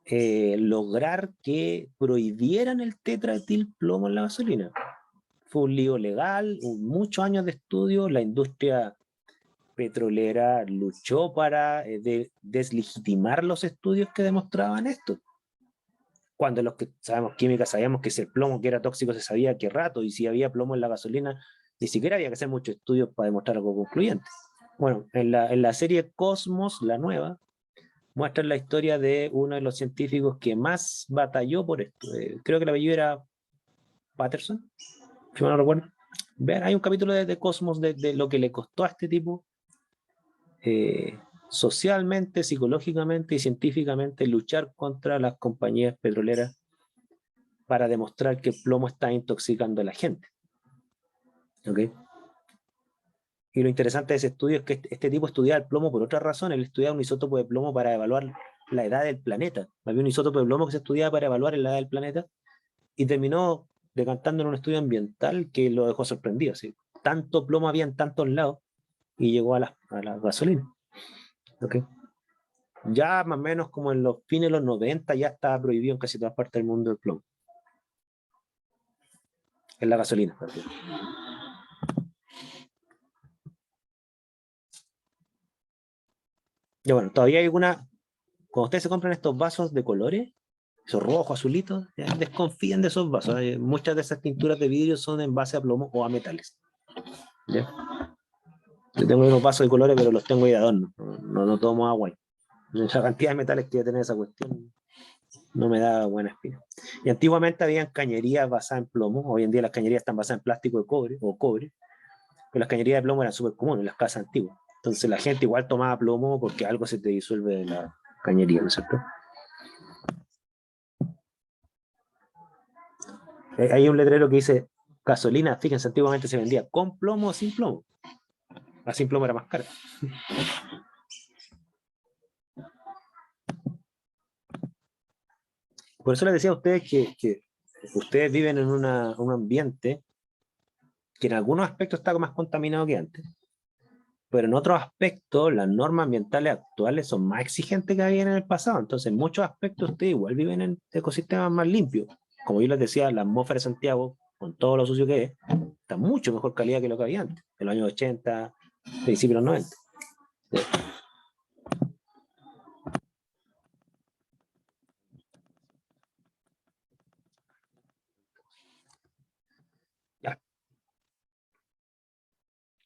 lograr que prohibieran el tetraetilplomo en la gasolina. Fue un lío legal, muchos años de estudio, la industria petrolera luchó para deslegitimar los estudios que demostraban esto. Cuando los que sabemos química sabíamos que si el plomo que era tóxico se sabía qué rato, y si había plomo en la gasolina, ni siquiera había que hacer muchos estudios para demostrar algo concluyente. Bueno, en la serie Cosmos, la nueva, muestran la historia de uno de los científicos que más batalló por esto. Creo que el apellido era Patterson, si no recuerdo. Vean, hay un capítulo de Cosmos de lo que le costó a este tipo socialmente, psicológicamente y científicamente luchar contra las compañías petroleras para demostrar que el plomo está intoxicando a la gente. ¿Ok? Y lo interesante de ese estudio es que este tipo estudiaba el plomo por otra razón. Él estudiaba un isótopo de plomo para evaluar la edad del planeta. Había un isótopo de plomo que se estudiaba para evaluar la edad del planeta y terminó decantando en un estudio ambiental que lo dejó sorprendido. ¿Sí? Tanto plomo había en tantos lados y llegó a la gasolina. ¿Okay? Ya más o menos como en los fines de los 90 ya estaba prohibido en casi todas partes del mundo el plomo. En la gasolina. Perdón. Ya bueno, todavía hay alguna... Cuando ustedes se compran estos vasos de colores, esos rojos, azulitos, ya, desconfíen de esos vasos. Muchas de esas tinturas de vidrio son en base a plomo o a metales. ¿Ya? Yo tengo unos vasos de colores, pero los tengo ahí de adorno. No tomo agua. La cantidad de metales que tiene tener esa cuestión no me da buena espina. Y antiguamente habían cañerías basadas en plomo. Hoy en día las cañerías están basadas en plástico de cobre o cobre. Pero las cañerías de plomo eran súper comunes en las casas antiguas. Entonces la gente igual tomaba plomo porque algo se te disuelve de la cañería, ¿no es cierto? Hay un letrero que dice gasolina, fíjense, antiguamente se vendía con plomo o sin plomo. La sin plomo era más cara. Por eso les decía a ustedes que ustedes viven en un ambiente que en algunos aspectos está más contaminado que antes, pero en otros aspectos las normas ambientales actuales son más exigentes que había en el pasado. Entonces, en muchos aspectos ustedes igual viven en ecosistemas más limpios. Como yo les decía, la atmósfera de Santiago, con todo lo sucio que es, está mucho mejor calidad que lo que había antes, en los años 80, principios de los 90. Ya.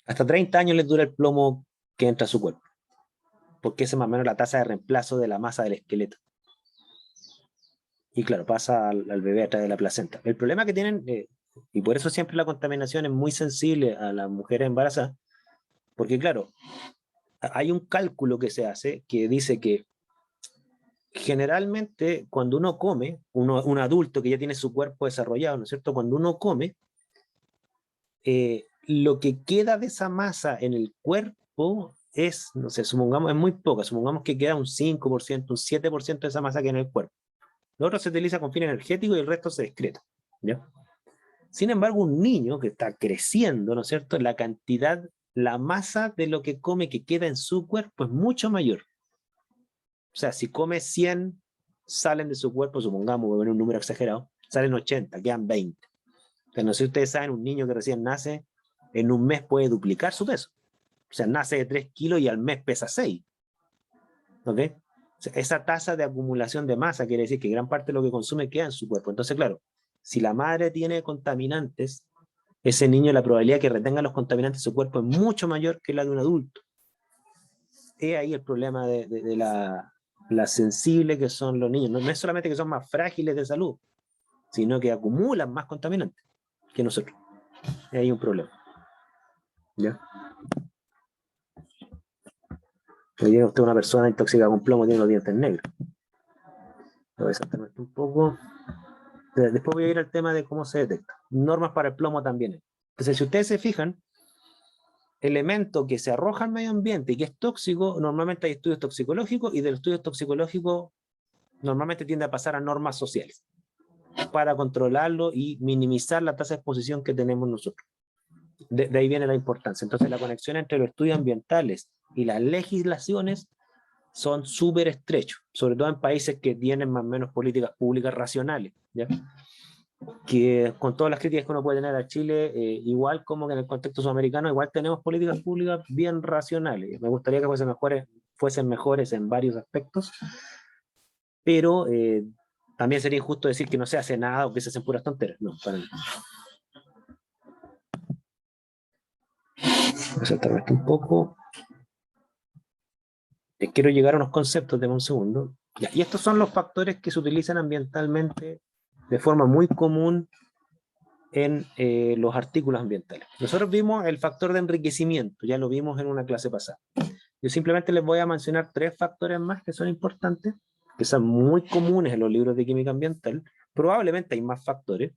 Hasta 30 años les dura el plomo que entra a su cuerpo, porque esa es más o menos la tasa de reemplazo de la masa del esqueleto. Y claro, pasa al bebé a través de la placenta. El problema que tienen, y por eso siempre la contaminación es muy sensible a las mujeres embarazadas, porque claro, hay un cálculo que se hace que dice que generalmente cuando uno come, un adulto que ya tiene su cuerpo desarrollado, ¿no es cierto? Cuando uno come, lo que queda de esa masa en el cuerpo es, no sé, supongamos, es muy poca, supongamos que queda un 5%, un 7% de esa masa que en el cuerpo. Lo otro se utiliza con fin energético y el resto se excreta, ¿ya? Sin embargo, un niño que está creciendo, ¿no es cierto? La cantidad, la masa de lo que come que queda en su cuerpo es mucho mayor. O sea, si come 100, salen de su cuerpo, supongamos, voy a poner un número exagerado, salen 80, quedan 20. Entonces, no sé si ustedes saben, un niño que recién nace, en un mes puede duplicar su peso. O sea, nace de 3 kilos y al mes pesa 6. ¿Ok? O sea, esa tasa de acumulación de masa quiere decir que gran parte de lo que consume queda en su cuerpo. Entonces, claro, si la madre tiene contaminantes, ese niño, la probabilidad de que retenga los contaminantes en su cuerpo es mucho mayor que la de un adulto. Es ahí el problema de la sensible que son los niños. No es solamente que son más frágiles de salud, sino que acumulan más contaminantes que nosotros. Es ahí un problema. ¿Ya? Le llega a usted una persona intoxicada con plomo, tiene los dientes negros. Lo voy a saltar un poco. Después voy a ir al tema de cómo se detecta. Normas para el plomo también. Entonces, si ustedes se fijan, elemento que se arroja al medio ambiente y que es tóxico, normalmente hay estudios toxicológicos y de los estudios toxicológicos normalmente tiende a pasar a normas sociales para controlarlo y minimizar la tasa de exposición que tenemos nosotros. De ahí viene la importancia. Entonces la conexión entre los estudios ambientales y las legislaciones son súper estrechos, sobre todo en países que tienen más o menos políticas públicas racionales, ¿ya? Que con todas las críticas que uno puede tener a Chile, igual como que en el contexto sudamericano, igual tenemos políticas públicas bien racionales. Me gustaría que fuesen mejores en varios aspectos, pero también sería injusto decir que no se hace nada o que se hacen puras tonteras. No, para nada. Voy a saltarme esto un poco. Quiero llegar a unos conceptos, de un segundo. Ya, y estos son los factores que se utilizan ambientalmente de forma muy común en los artículos ambientales. Nosotros vimos el factor de enriquecimiento, ya lo vimos en una clase pasada. Yo simplemente les voy a mencionar 3 factores más que son importantes, que son muy comunes en los libros de química ambiental. Probablemente hay más factores,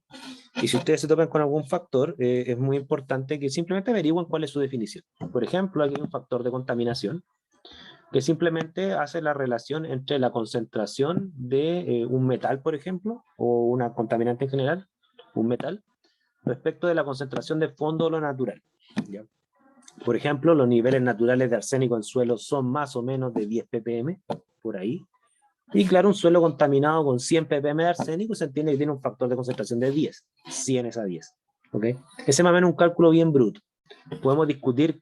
y si ustedes se topan con algún factor, es muy importante que simplemente averigüen cuál es su definición. Por ejemplo, aquí hay un factor de contaminación, que simplemente hace la relación entre la concentración de un metal, por ejemplo, o una contaminante en general, un metal, respecto de la concentración de fondo o lo natural. ¿Ya? Por ejemplo, los niveles naturales de arsénico en suelo son más o menos de 10 ppm, por ahí. Y claro, un suelo contaminado con 100 ppm de arsénico se entiende que tiene un factor de concentración de 10, 100 es a 10. ¿Okay? Ese es más o menos un cálculo bien bruto. Podemos discutir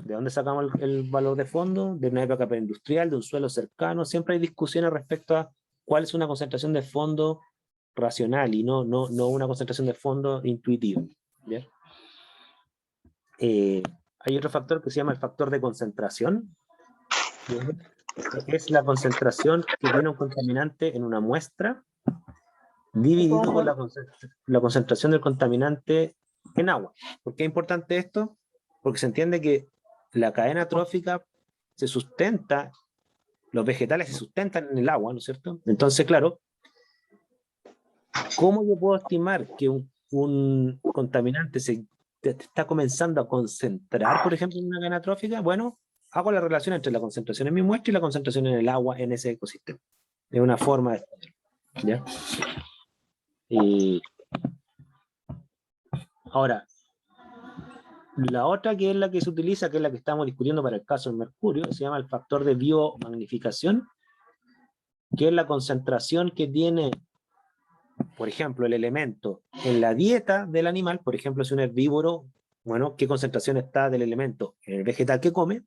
de dónde sacamos el valor de fondo, de una época preindustrial, de un suelo cercano. Siempre hay discusiones respecto a cuál es una concentración de fondo racional y no una concentración de fondo intuitiva. ¿Bien? Hay otro factor que se llama el factor de concentración, que es la concentración que tiene un contaminante en una muestra dividido por la concentración del contaminante en agua. ¿Por qué es importante esto? Porque se entiende que la cadena trófica se sustenta, los vegetales se sustentan en el agua, ¿no es cierto? Entonces, claro, ¿cómo yo puedo estimar que un contaminante se está comenzando a concentrar, por ejemplo, en una cadena trófica? Bueno, hago la relación entre la concentración en mi muestra y la concentración en el agua en ese ecosistema. Es una forma de estudiarlo, ¿ya? Y ahora, la otra que es la que se utiliza, que es la que estamos discutiendo para el caso del mercurio, se llama el factor de biomagnificación, que es la concentración que tiene, por ejemplo, el elemento en la dieta del animal. Por ejemplo, si un herbívoro, bueno, qué concentración está del elemento en el vegetal que come,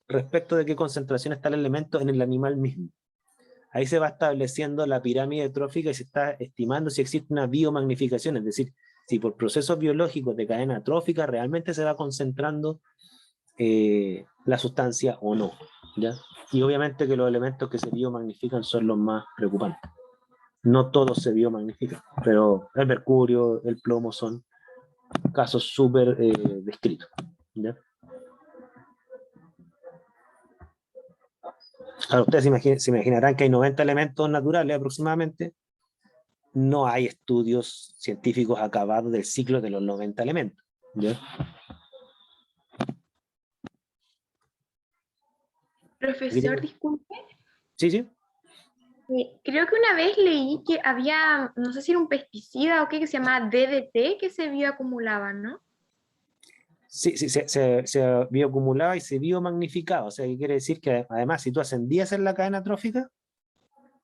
respecto de qué concentración está el elemento en el animal mismo. Ahí se va estableciendo la pirámide trófica y se está estimando si existe una biomagnificación, es decir, si por procesos biológicos de cadena trófica realmente se va concentrando la sustancia o no, ¿ya? Y obviamente que los elementos que se biomagnifican son los más preocupantes. No todos se biomagnifican, pero el mercurio, el plomo son casos súper descritos, ¿ya? Ahora ustedes se imaginarán que hay 90 elementos naturales aproximadamente. No hay estudios científicos acabados del ciclo de los 90 elementos, ¿ya? Profesor, disculpe. Sí, sí. Creo que una vez leí que había, no sé si era un pesticida o qué, que se llama DDT, que se bioacumulaba, ¿no? Sí, sí, se bioacumulaba y se biomagnificaba. O sea, ¿qué quiere decir? Que además, si tú ascendías en la cadena trófica,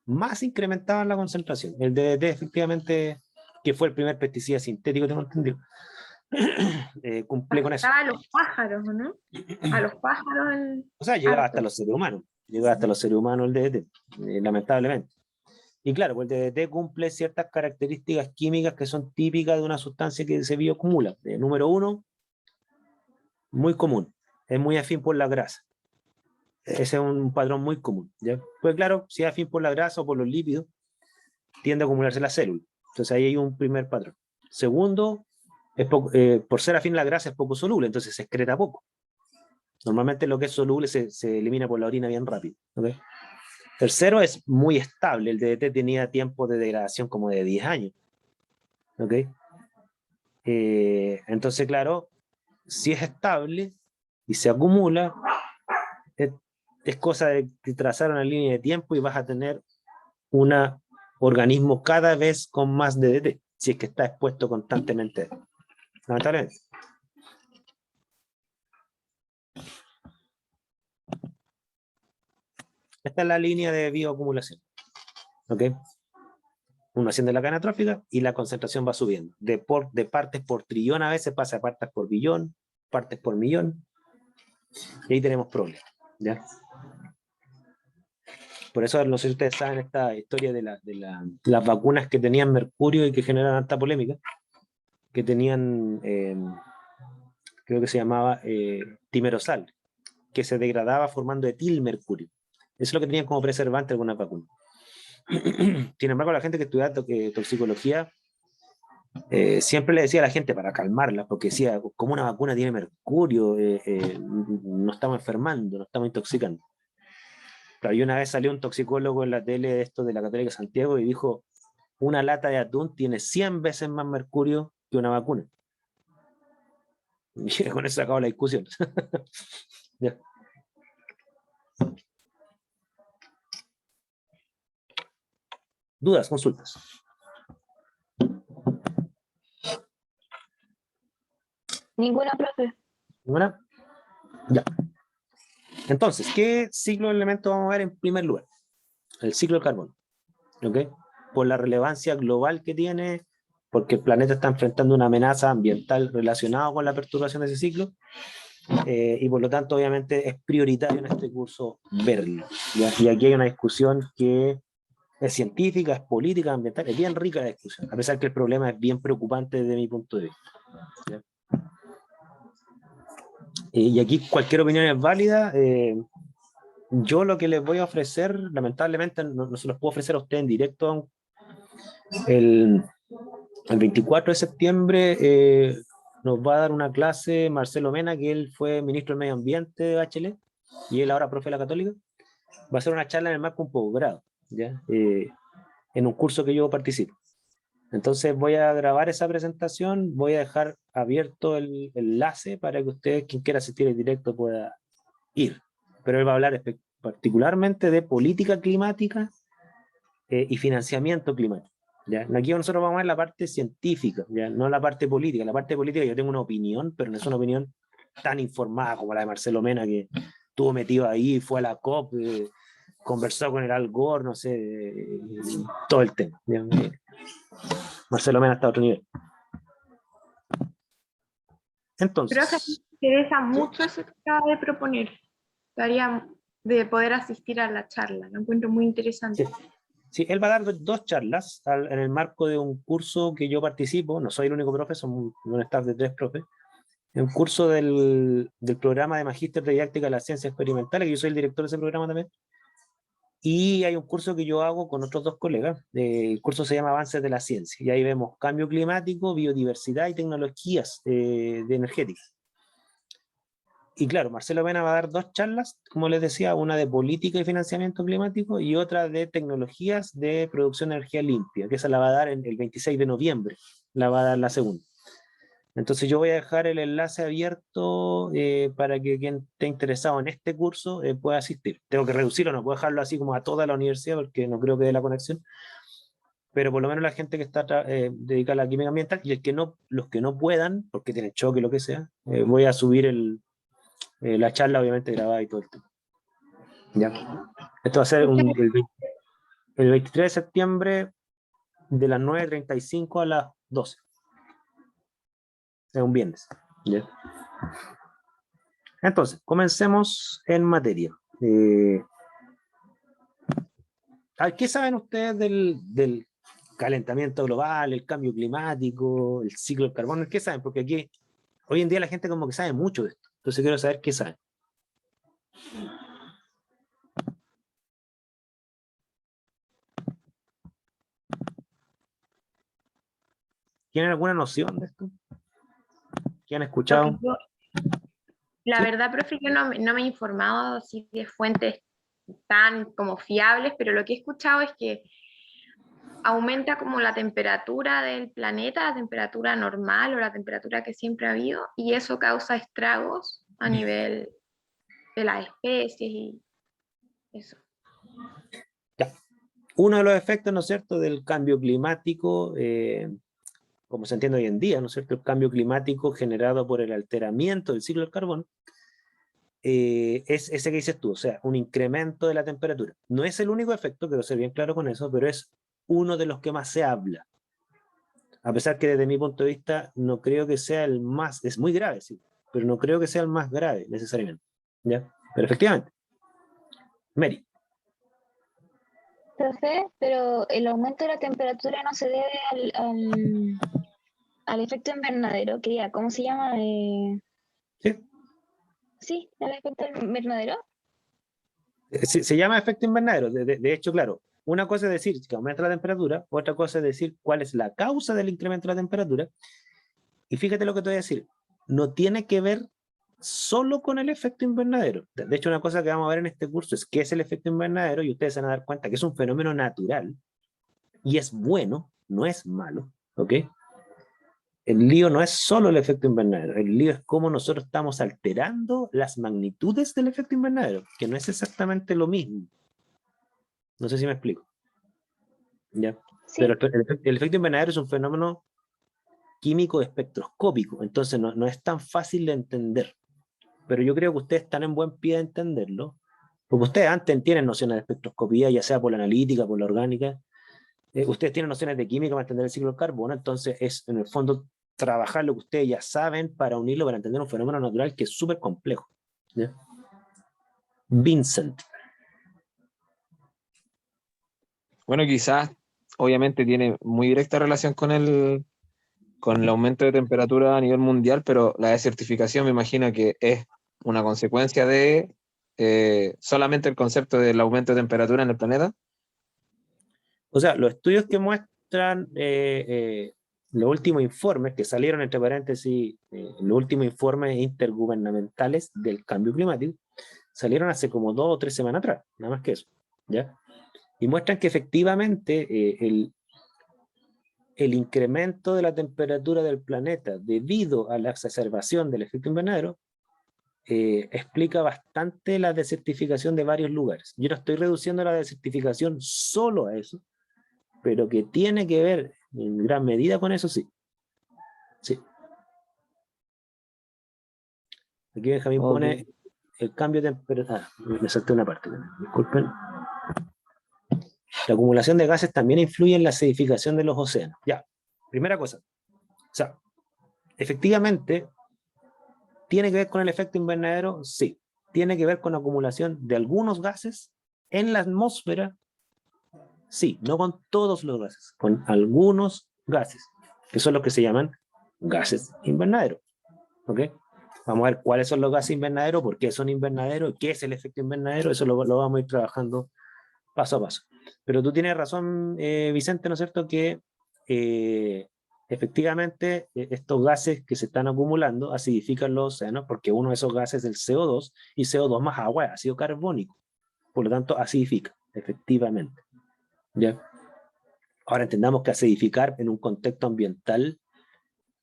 más incrementaban la concentración. El DDT, efectivamente, que fue el primer pesticida sintético, tengo entendido, cumple con eso. A los pájaros, ¿no? A los pájaros. O sea, llegaba hasta los seres humanos. Llegaba hasta los seres humanos el DDT, lamentablemente. Y claro, pues el DDT cumple ciertas características químicas que son típicas de una sustancia que se bioacumula. Número 1, muy común, es muy afín por la grasa. Ese es un patrón muy común, ¿ya? Pues claro, si es afín por la grasa o por los lípidos, tiende a acumularse la célula. Entonces ahí hay un primer patrón. Segundo, por ser afín a la grasa es poco soluble, entonces se excreta poco. Normalmente lo que es soluble se elimina por la orina bien rápido, ¿okay? Tercero, es muy estable. El DDT tenía tiempo de degradación como de 10 años. ¿Ok? Entonces, claro, si es estable y se acumula, es cosa de trazar una línea de tiempo y vas a tener un organismo cada vez con más DDT, si es que está expuesto constantemente. Lamentablemente. Esta es la línea de bioacumulación. ¿Ok? Uno asciende la cadena trófica y la concentración va subiendo. De partes por trillón a veces pasa a partes por billón, partes por millón. Y ahí tenemos problemas, ¿ya? Por eso, no sé si ustedes saben esta historia de las vacunas que tenían mercurio y que generan tanta polémica, que tenían, creo que se llamaba timerosal, que se degradaba formando etilmercurio. Eso es lo que tenían como preservante algunas vacunas. Sin embargo, la gente que estudia toxicología siempre le decía a la gente para calmarla, porque decía, como una vacuna tiene mercurio, no estamos enfermando, no estamos intoxicando. Claro, y una vez salió un toxicólogo en la tele de esto de la Católica de Santiago y dijo, una lata de atún tiene 100 veces más mercurio que una vacuna. Y con eso se acabó la discusión. Ya. ¿Dudas, consultas? Ninguna, profe. ¿Ninguna? Ya. Entonces, ¿qué ciclo de elementos vamos a ver en primer lugar? El ciclo del carbono. ¿Ok? Por la relevancia global que tiene, porque el planeta está enfrentando una amenaza ambiental relacionada con la perturbación de ese ciclo, y por lo tanto, obviamente, es prioritario en este curso verlo. ¿Ya? Y aquí hay una discusión que es científica, es política, ambiental, es bien rica la discusión, a pesar que el problema es bien preocupante desde mi punto de vista. ¿Ya? Y aquí cualquier opinión es válida. Yo lo que les voy a ofrecer, lamentablemente, no se los puedo ofrecer a ustedes en directo. El 24 de septiembre nos va a dar una clase Marcelo Mena, que él fue ministro del Medio Ambiente de Bachelet, y él ahora profe de la Católica. Va a hacer una charla en el marco de un posgrado, ¿ya? En un curso que yo participo. Entonces voy a grabar esa presentación, voy a dejar abierto el enlace para que ustedes, quien quiera asistir en directo, pueda ir. Pero él va a hablar particularmente de política climática y financiamiento climático. ¿Ya? Aquí nosotros vamos a ver la parte científica, ¿ya? No la parte política. La parte política yo tengo una opinión, pero no es una opinión tan informada como la de Marcelo Mena, que estuvo metido ahí, fue a la COP, conversó con el Al Gore, no sé, todo el tema. ¿Ya? Marcelo Mena está a otro nivel. Entonces. Creo que a mí me interesa mucho eso que acaba de proponer. Estaría de poder asistir a la charla. Lo encuentro muy interesante. Sí. Sí, él va a dar dos charlas en el marco de un curso que yo participo. No soy el único profe, son un staff de 3 profes. Un curso del programa de Magíster de Didáctica de la Ciencia Experimental, que yo soy el director de ese programa también. Y hay un curso que yo hago con otros 2 colegas. El curso se llama Avances de la Ciencia. Y ahí vemos cambio climático, biodiversidad y tecnologías de energética. Y claro, Marcelo Mena va a dar 2 charlas, como les decía, una de política y financiamiento climático y otra de tecnologías de producción de energía limpia, que esa la va a dar el 26 de noviembre, la va a dar la segunda. Entonces yo voy a dejar el enlace abierto para que quien esté interesado en este curso pueda asistir. Tengo que reducirlo, no puedo dejarlo así como a toda la universidad porque no creo que dé la conexión, pero por lo menos la gente que está dedicada a la química ambiental y los que no puedan, porque tienen choque o lo que sea, voy a subir la charla obviamente grabada y todo el tema. ¿Ya? Esto va a ser el 23 de septiembre de las 9:35 a las 12. Es un viernes. ¿Ya? Entonces, comencemos en materia. ¿Qué saben ustedes del calentamiento global, el cambio climático, el ciclo del carbono? ¿Qué saben? Porque aquí, hoy en día la gente como que sabe mucho de esto. Entonces quiero saber qué saben. ¿Tienen alguna noción de esto? ¿Qué han escuchado? La verdad, profe, yo no me he informado así de fuentes tan como fiables, pero lo que he escuchado es que aumenta como la temperatura del planeta, la temperatura normal o la temperatura que siempre ha habido, y eso causa estragos a nivel de las especies y eso. Ya. Uno de los efectos, ¿no es cierto?, del cambio climático, como se entiende hoy en día, ¿no es cierto?, el cambio climático generado por el alteramiento del ciclo del carbono, es ese que dices tú, o sea, un incremento de la temperatura. No es el único efecto, quiero ser bien claro con eso, pero es uno de los que más se habla. A pesar que desde mi punto de vista no creo que sea el más, es muy grave, sí, pero no creo que sea el más grave necesariamente. ¿Ya? Pero efectivamente. Mary. Profe, pero el aumento de la temperatura no se debe al efecto invernadero, que ya, ¿cómo se llama? ¿Sí? Sí, el efecto invernadero. Se llama efecto invernadero. De hecho, claro, una cosa es decir que aumenta la temperatura, otra cosa es decir cuál es la causa del incremento de la temperatura. Y fíjate lo que te voy a decir, no tiene que ver solo con el efecto invernadero. De hecho, una cosa que vamos a ver en este curso es qué es el efecto invernadero, y ustedes se van a dar cuenta que es un fenómeno natural, y es bueno, no es malo, ¿ok? El lío no es solo el efecto invernadero, el lío es cómo nosotros estamos alterando las magnitudes del efecto invernadero, que no es exactamente lo mismo. No sé si me explico. ¿Ya? Sí, Pero el efecto invernadero es un fenómeno químico espectroscópico, entonces no es tan fácil de entender. Pero yo creo que ustedes están en buen pie de entenderlo, porque ustedes antes tienen nociones de espectroscopía, ya sea por la analítica, por la orgánica. Ustedes tienen nociones de química para entender el ciclo del carbono, entonces es en el fondo trabajar lo que ustedes ya saben para unirlo, para entender un fenómeno natural que es súper complejo. ¿Ya? Vincent. Bueno, quizás, obviamente, tiene muy directa relación con el aumento de temperatura a nivel mundial, pero la desertificación me imagino que es una consecuencia de solamente el concepto del aumento de temperatura en el planeta. O sea, los estudios que muestran los últimos informes que salieron, entre paréntesis, los últimos informes intergubernamentales del cambio climático, salieron hace como 2 o 3 semanas atrás, nada más que eso, ¿ya? Y muestran que efectivamente el incremento de la temperatura del planeta debido a la exacerbación del efecto invernadero explica bastante la desertificación de varios lugares. Yo no estoy reduciendo la desertificación solo a eso, pero que tiene que ver en gran medida con eso, sí. Sí. Aquí Benjamín pone el cambio de temperatura. Me salté una parte, disculpen. La acumulación de gases también influye en la acidificación de los océanos. Ya, primera cosa. O sea, efectivamente, ¿tiene que ver con el efecto invernadero? Sí. ¿Tiene que ver con la acumulación de algunos gases en la atmósfera? Sí, no con todos los gases, con algunos gases, que son los que se llaman gases invernaderos. ¿Ok? Vamos a ver cuáles son los gases invernaderos, por qué son invernaderos, qué es el efecto invernadero, eso lo vamos a ir trabajando paso a paso. Pero tú tienes razón, Vicente, ¿no es cierto?, que efectivamente estos gases que se están acumulando acidifican los océanos, porque uno de esos gases es el CO2, y CO2 más agua es ácido carbónico, por lo tanto acidifica, efectivamente. ¿Ya? Ahora entendamos que acidificar en un contexto ambiental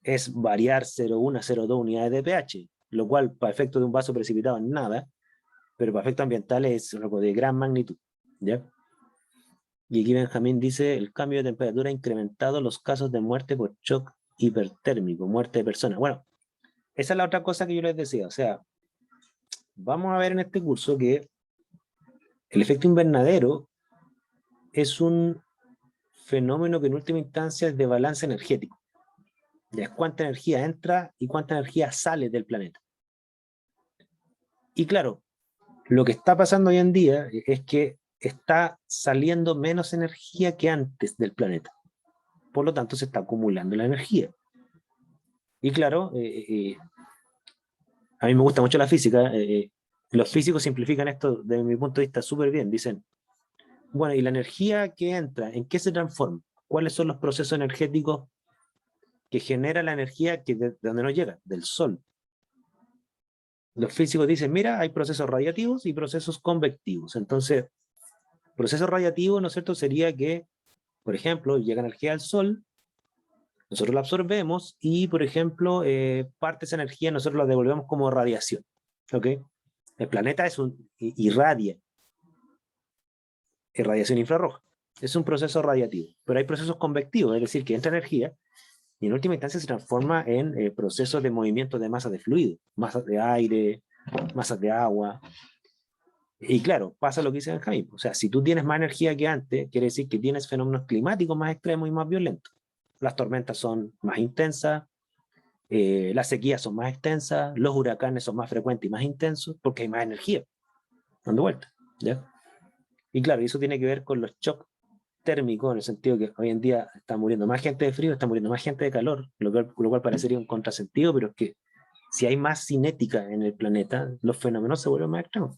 es variar 0,1 a 0,2 unidades de pH, lo cual para efectos de un vaso precipitado es nada, pero para efectos ambientales es algo de gran magnitud. ¿Ya? Y aquí Benjamín dice, el cambio de temperatura ha incrementado los casos de muerte por shock hipertérmico, muerte de personas. Bueno, esa es la otra cosa que yo les decía, o sea, vamos a ver en este curso que el efecto invernadero es un fenómeno que en última instancia es de balance energético. Ya es cuánta energía entra y cuánta energía sale del planeta. Y claro, lo que está pasando hoy en día es que está saliendo menos energía que antes del planeta. Por lo tanto, se está acumulando la energía. Y claro, a mí me gusta mucho la física. Los físicos simplifican esto desde mi punto de vista súper bien. Dicen, bueno, ¿y la energía que entra, en qué se transforma? ¿Cuáles son los procesos energéticos que genera la energía que de donde nos llega? Del Sol. Los físicos dicen, mira, hay procesos radiativos y procesos convectivos. Entonces, proceso radiativo, ¿no es cierto?, sería que, por ejemplo, llega energía al Sol, nosotros la absorbemos y, por ejemplo, parte de esa energía nosotros la devolvemos como radiación. ¿Ok? El planeta irradia radiación infrarroja. Es un proceso radiativo. Pero hay procesos convectivos, es decir, que entra energía y en última instancia se transforma en procesos de movimiento de masas de fluido, masas de aire, masas de agua. Y claro, pasa lo que dice Benjamín. O sea, si tú tienes más energía que antes, quiere decir que tienes fenómenos climáticos más extremos y más violentos. Las tormentas son más intensas, las sequías son más extensas, los huracanes son más frecuentes y más intensos, porque hay más energía dando vuelta. ¿Ya? Y claro, eso tiene que ver con los shocks térmicos, en el sentido que hoy en día está muriendo más gente de frío, está muriendo más gente de calor, lo cual parecería un contrasentido, pero es que si hay más cinética en el planeta, los fenómenos se vuelven más extremos.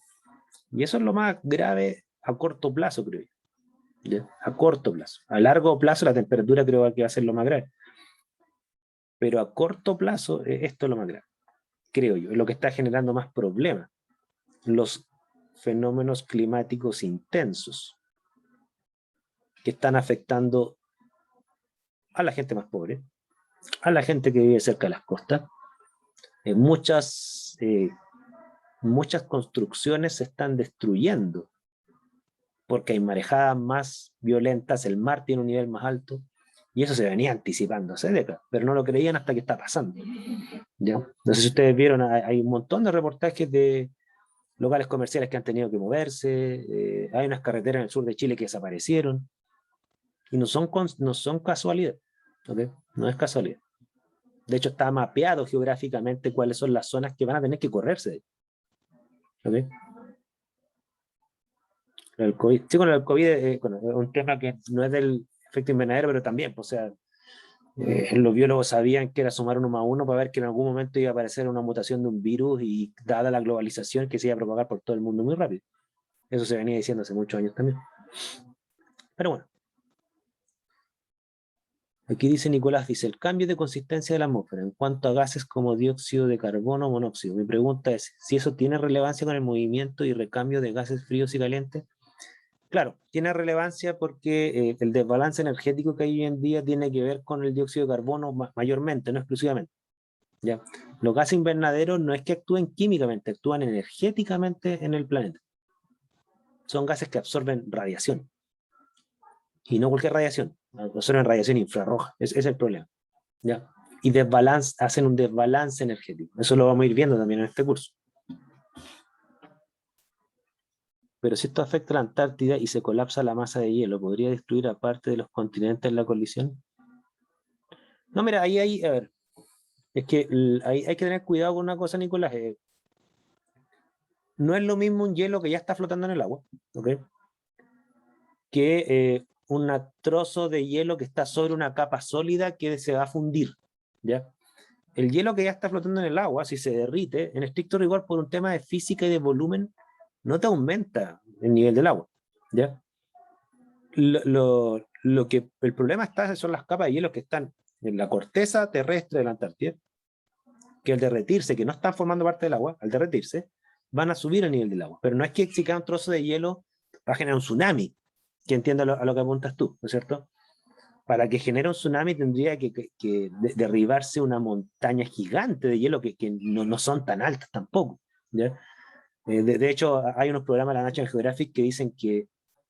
Y eso es lo más grave a corto plazo, creo yo. ¿ya? A corto plazo. A largo plazo la temperatura creo que va a ser lo más grave. Pero a corto plazo esto es lo más grave, creo yo, es lo que está generando más problemas. Los fenómenos climáticos intensos que están afectando a la gente más pobre, a la gente que vive cerca de las costas. Muchas construcciones se están destruyendo porque hay marejadas más violentas, el mar tiene un nivel más alto, y eso se venía anticipando hace décadas, pero no lo creían hasta que está pasando. ¿Ya? No sé si ustedes vieron, hay un montón de reportajes de locales comerciales que han tenido que moverse, hay unas carreteras en el sur de Chile que desaparecieron, y no son casualidad, ¿okay? No es casualidad. De hecho, está mapeado geográficamente cuáles son las zonas que van a tener que correrse. ¿Okay? El COVID, sí, con el COVID es un tema que no es del efecto invernadero, pero también, o sea, los biólogos sabían que era sumar 1 más 1 para ver que en algún momento iba a aparecer una mutación de un virus y dada la globalización que se iba a propagar por todo el mundo muy rápido. Eso se venía diciendo hace muchos años también. Pero bueno. Aquí dice Nicolás, dice, el cambio de consistencia de la atmósfera en cuanto a gases como dióxido de carbono o monóxido. Mi pregunta es, si eso tiene relevancia con el movimiento y recambio de gases fríos y calientes. Claro, tiene relevancia porque el desbalance energético que hay hoy en día tiene que ver con el dióxido de carbono mayormente, no exclusivamente. ¿Ya? Los gases invernaderos no es que actúen químicamente, actúan energéticamente en el planeta. Son gases que absorben radiación. Y no cualquier radiación, absorben radiación infrarroja, ese es el problema. ¿Ya? Y hacen un desbalance energético. Eso lo vamos a ir viendo también en este curso. Pero si esto afecta a la Antártida y se colapsa la masa de hielo, ¿podría destruir a parte de los continentes en la colisión? No, mira, ahí hay, a ver, es que hay que tener cuidado con una cosa, Nicolás. No es lo mismo un hielo que ya está flotando en el agua, ¿ok? Que un trozo de hielo que está sobre una capa sólida que se va a fundir, ¿ya? El hielo que ya está flotando en el agua, si se derrite, en estricto rigor por un tema de física y de volumen, no te aumenta el nivel del agua, ¿ya? El problema son las capas de hielo que están en la corteza terrestre de la Antártida, que al derretirse, que no están formando parte del agua, al derretirse, van a subir el nivel del agua. Pero no es que si cae un trozo de hielo va a generar un tsunami, que entiendo a lo que apuntas tú, ¿no es cierto? Para que genere un tsunami tendría que derribarse una montaña gigante de hielo que no son tan altas tampoco, ¿ya? De hecho, hay unos programas de la National Geographic que dicen que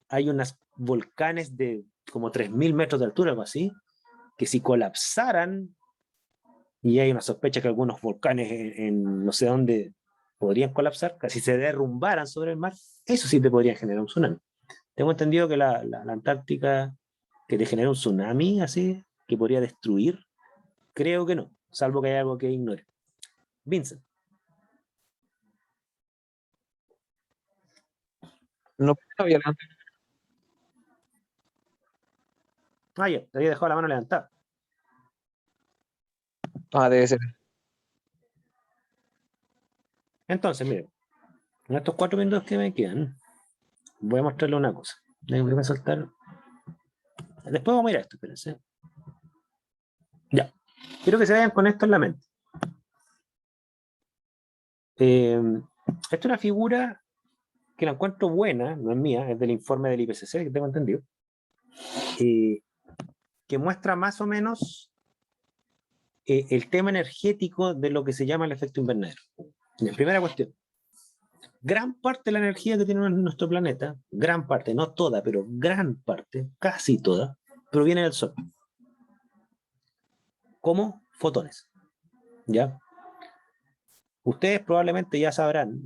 hay unos volcanes de como 3.000 metros de altura, algo así, que si colapsaran, y hay una sospecha que algunos volcanes en no sé dónde podrían colapsar, casi se derrumbaran sobre el mar, eso sí te podría generar un tsunami. Tengo entendido que la Antártica, que te genera un tsunami así, que podría destruir, creo que no, salvo que haya algo que ignore. Vincent. No había la- Ya, te había dejado la mano levantada. debe ser. Entonces, mire, en estos 4 minutos que me quedan, voy a mostrarle una cosa. Voy a saltar. Después vamos a ir a esto, espérense. Ya. Quiero que se vayan con esto en la mente. Esta es una figura que la encuentro buena, no es mía, es del informe del IPCC, que tengo entendido, que muestra más o menos el tema energético de lo que se llama el efecto invernadero. La primera cuestión. Gran parte de la energía que tiene nuestro planeta, gran parte, no toda, pero gran parte, casi toda, proviene del Sol. Como fotones. ¿Ya? Ustedes probablemente ya sabrán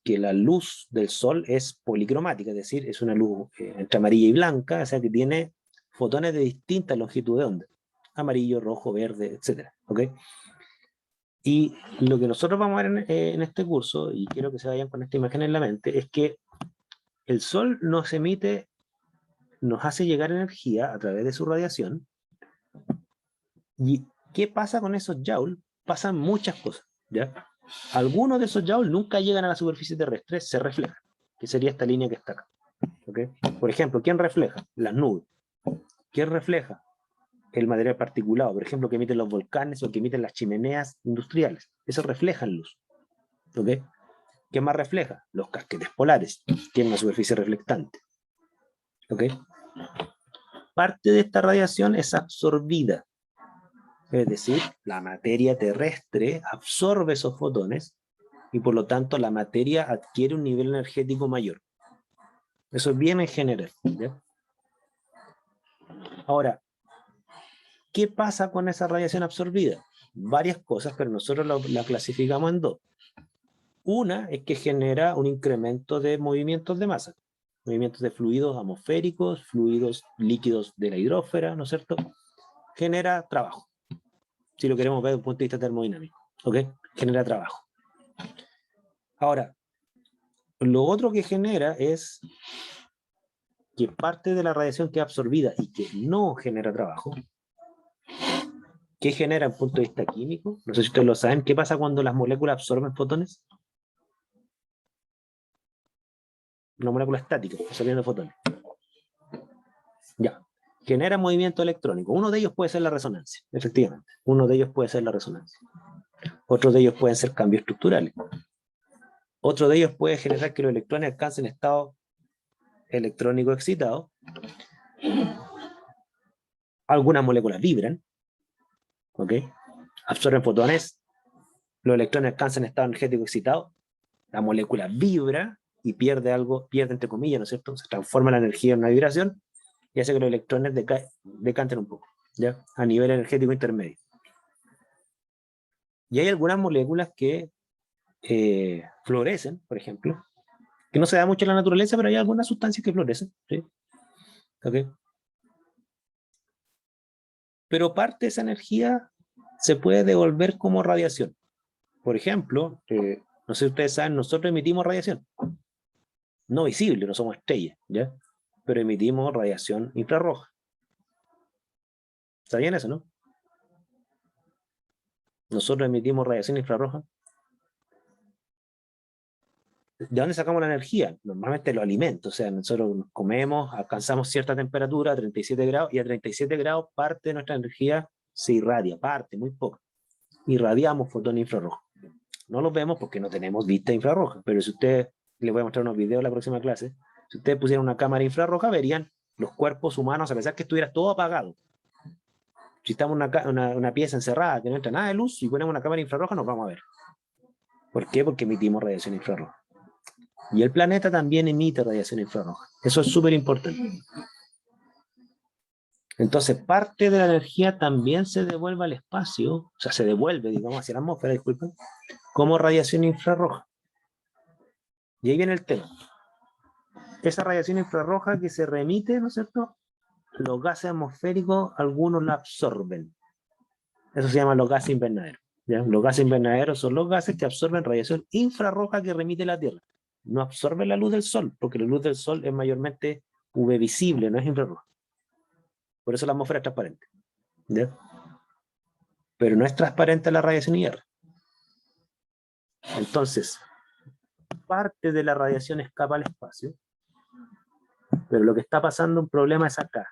que la luz del Sol es policromática, es decir, es una luz entre amarilla y blanca, o sea que tiene fotones de distintas longitudes de onda. Amarillo, rojo, verde, etc. ¿Okay? Y lo que nosotros vamos a ver en este curso, y quiero que se vayan con esta imagen en la mente, es que el Sol nos hace llegar energía a través de su radiación. ¿Y qué pasa con esos joules? Pasan muchas cosas, ¿ya? Algunos de esos joules nunca llegan a la superficie terrestre, se reflejan, que sería esta línea que está acá, ¿Ok? Por ejemplo, ¿quién refleja? Las nubes. ¿Quién refleja? El material particulado, por ejemplo, que emiten los volcanes o que emiten las chimeneas industriales. Eso refleja luz. ¿Ok? ¿Qué más refleja? Los casquetes polares. Tienen una superficie reflectante. ¿Ok? Parte de esta radiación es absorbida. Es decir, la materia terrestre absorbe esos fotones y por lo tanto la materia adquiere un nivel energético mayor. Eso es bien en general. ¿Ya? Ahora, ¿qué pasa con esa radiación absorbida? Varias cosas, pero nosotros la clasificamos en dos. Una es que genera un incremento de movimientos de masa, movimientos de fluidos atmosféricos, fluidos líquidos de la hidrósfera, ¿no es cierto? Genera trabajo, si lo queremos ver desde un punto de vista termodinámico, ¿ok? Genera trabajo. Ahora, lo otro que genera es que parte de la radiación que es absorbida y que no genera trabajo, ¿qué genera desde un punto de vista químico? No sé si ustedes lo saben, ¿qué pasa cuando las moléculas absorben fotones? Una molécula estática, absorbiendo fotones. Ya. Genera movimiento electrónico. Uno de ellos puede ser la resonancia, efectivamente. Uno de ellos puede ser la resonancia. Otros de ellos pueden ser cambios estructurales. Otro de ellos puede generar que los electrones alcancen estado electrónico excitado. Algunas moléculas vibran, ¿ok? Absorben fotones, los electrones alcanzan estado energético excitado, la molécula vibra y pierde algo, pierde entre comillas, ¿no es cierto? Se transforma la energía en una vibración y hace que los electrones decanten un poco, ¿ya? A nivel energético intermedio. Y hay algunas moléculas que florecen, por ejemplo, que no se da mucho en la naturaleza, pero hay algunas sustancias que florecen, ¿sí? ¿Okay? Pero parte de esa energía se puede devolver como radiación. Por ejemplo, no sé si ustedes saben, nosotros emitimos radiación. No visible, no somos estrellas, ¿ya? Pero emitimos radiación infrarroja. ¿Sabían eso, no? Nosotros emitimos radiación infrarroja. ¿De dónde sacamos la energía? Normalmente los alimentos, o sea, nosotros comemos, alcanzamos cierta temperatura, a 37 grados, y a 37 grados parte de nuestra energía se irradia, parte, muy poco. Irradiamos fotones infrarrojos. No los vemos porque no tenemos vista infrarroja, pero si ustedes, les voy a mostrar unos videos en la próxima clase, si ustedes pusieran una cámara infrarroja, verían los cuerpos humanos, a pesar que estuviera todo apagado. Si estamos en una pieza encerrada, que no entra nada de luz, y ponemos una cámara infrarroja, nos vamos a ver. ¿Por qué? Porque emitimos radiación infrarroja. Y el planeta también emite radiación infrarroja. Eso es súper importante. Entonces, parte de la energía también se devuelve al espacio, o sea, se devuelve, digamos, hacia la atmósfera, disculpen, como radiación infrarroja. Y ahí viene el tema. Esa radiación infrarroja que se remite, ¿no es cierto? Los gases atmosféricos, algunos la absorben. Eso se llama los gases invernaderos, ¿ya? Los gases invernaderos son los gases que absorben radiación infrarroja que remite la Tierra. No absorben la luz del Sol, porque la luz del Sol es mayormente UV visible, no es infrarroja. Por eso la atmósfera es transparente, ¿ya? Pero no es transparente la radiación IR. Entonces, parte de la radiación escapa al espacio, pero lo que está pasando, un problema es acá,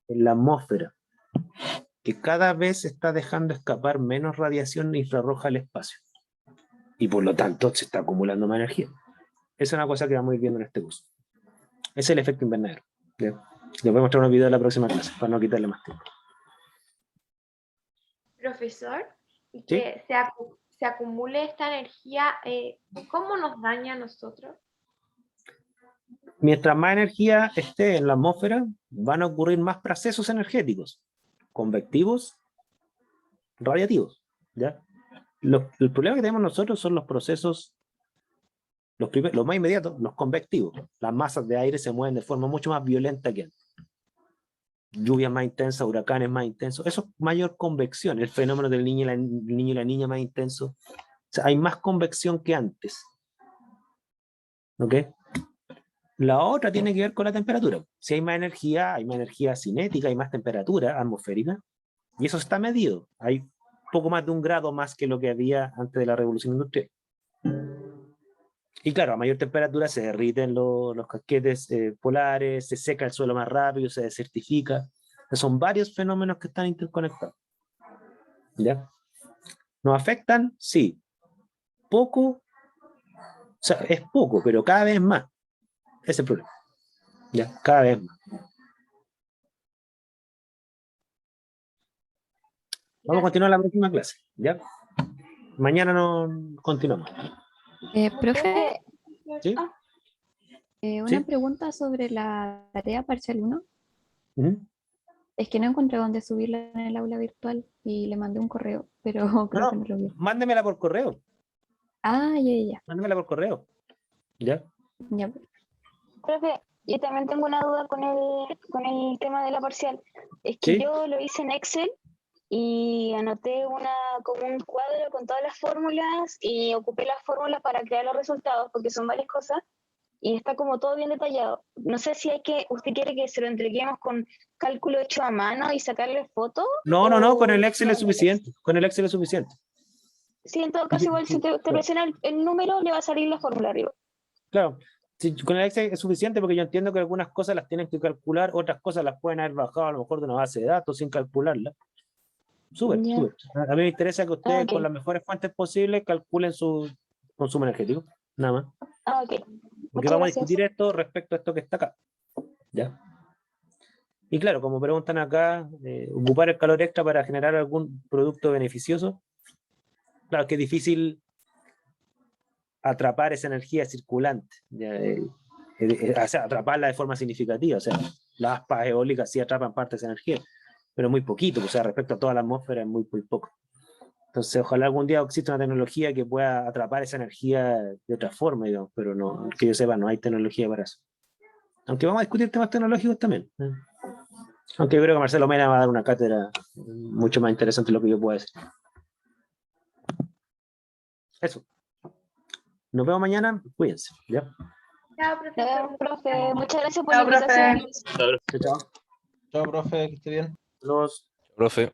en la atmósfera, que cada vez está dejando escapar menos radiación infrarroja al espacio. Y por lo tanto se está acumulando más energía. Esa es una cosa que vamos a ir viendo en este curso. Es el efecto invernadero. Les voy a mostrar unos videos en la próxima clase, para no quitarle más tiempo. Profesor, y ¿Sí? que se acumule esta energía, ¿cómo nos daña a nosotros? Mientras más energía esté en la atmósfera, van a ocurrir más procesos energéticos, convectivos, radiativos, ¿ya? El problema que tenemos nosotros son los procesos, los más inmediatos, los convectivos. Las masas de aire se mueven de forma mucho más violenta que antes. Lluvias más intensas, huracanes más intensos, eso es mayor convección, el fenómeno del niño y la niña más intenso. O sea, hay más convección que antes. ¿Ok? La otra tiene que ver con la temperatura. Si hay más energía cinética, hay más temperatura atmosférica, y eso está medido. Hay poco más de 1 grado más que lo que había antes de la revolución industrial. Y claro, a mayor temperatura se derriten los casquetes polares, se seca el suelo más rápido, se desertifica. Son varios fenómenos que están interconectados. ¿Ya? ¿Nos afectan? Sí. Poco, o sea, es poco, pero cada vez más. Ese es el problema. ¿Ya? Cada vez más. Vamos a continuar la próxima clase. ¿Ya? Mañana no continuamos. Profe, ¿Sí? una ¿Sí? pregunta sobre la tarea parcial 1. Ujú. Es que no encontré dónde subirla en el aula virtual y le mandé un correo, pero creo que no lo vio. Mándemela por correo. Ah, ya. Mándemela por correo. ¿Ya? Ya. Profe, yo también tengo una duda con el tema de la parcial. Es que ¿Sí? yo lo hice en Excel y anoté como un cuadro con todas las fórmulas y ocupé las fórmulas para crear los resultados, porque son varias cosas, y está como todo bien detallado. No sé si usted quiere que se lo entreguemos con cálculo hecho a mano y sacarle foto. No, con el Excel no. es suficiente. Con el Excel es suficiente. Sí, en todo caso, igual si te presiona el número, le va a salir la fórmula arriba. Claro, sí, con el Excel es suficiente porque yo entiendo que algunas cosas las tienen que calcular, otras cosas las pueden haber bajado a lo mejor de una base de datos sin calcularlas. Súper, Ya. súper. A mí me interesa que ustedes ok. con las mejores fuentes posibles calculen su consumo energético, nada más. Ok. Porque Muchas vamos a gracias. discutir esto respecto a esto que está acá. ¿Ya? Y claro, como preguntan acá, ocupar el calor extra para generar algún producto beneficioso. Claro, que es difícil atrapar esa energía circulante, ¿ya? O sea, atraparla de forma significativa. O sea, las aspas eólicas sí atrapan parte de esa energía, pero muy poquito, o sea, respecto a toda la atmósfera es muy poco. Entonces, ojalá algún día exista una tecnología que pueda atrapar esa energía de otra forma, digamos, pero no, que yo sepa, no hay tecnología para eso. Aunque vamos a discutir temas tecnológicos también. Aunque yo creo que Marcelo Mena va a dar una cátedra mucho más interesante de lo que yo pueda decir. Eso. Nos vemos mañana. Cuídense. ¿Ya? Chao, Nos vemos, profe. Muchas gracias por Chao, la invitación. profe. Chao. Chao, profe, que esté bien. Los Profe.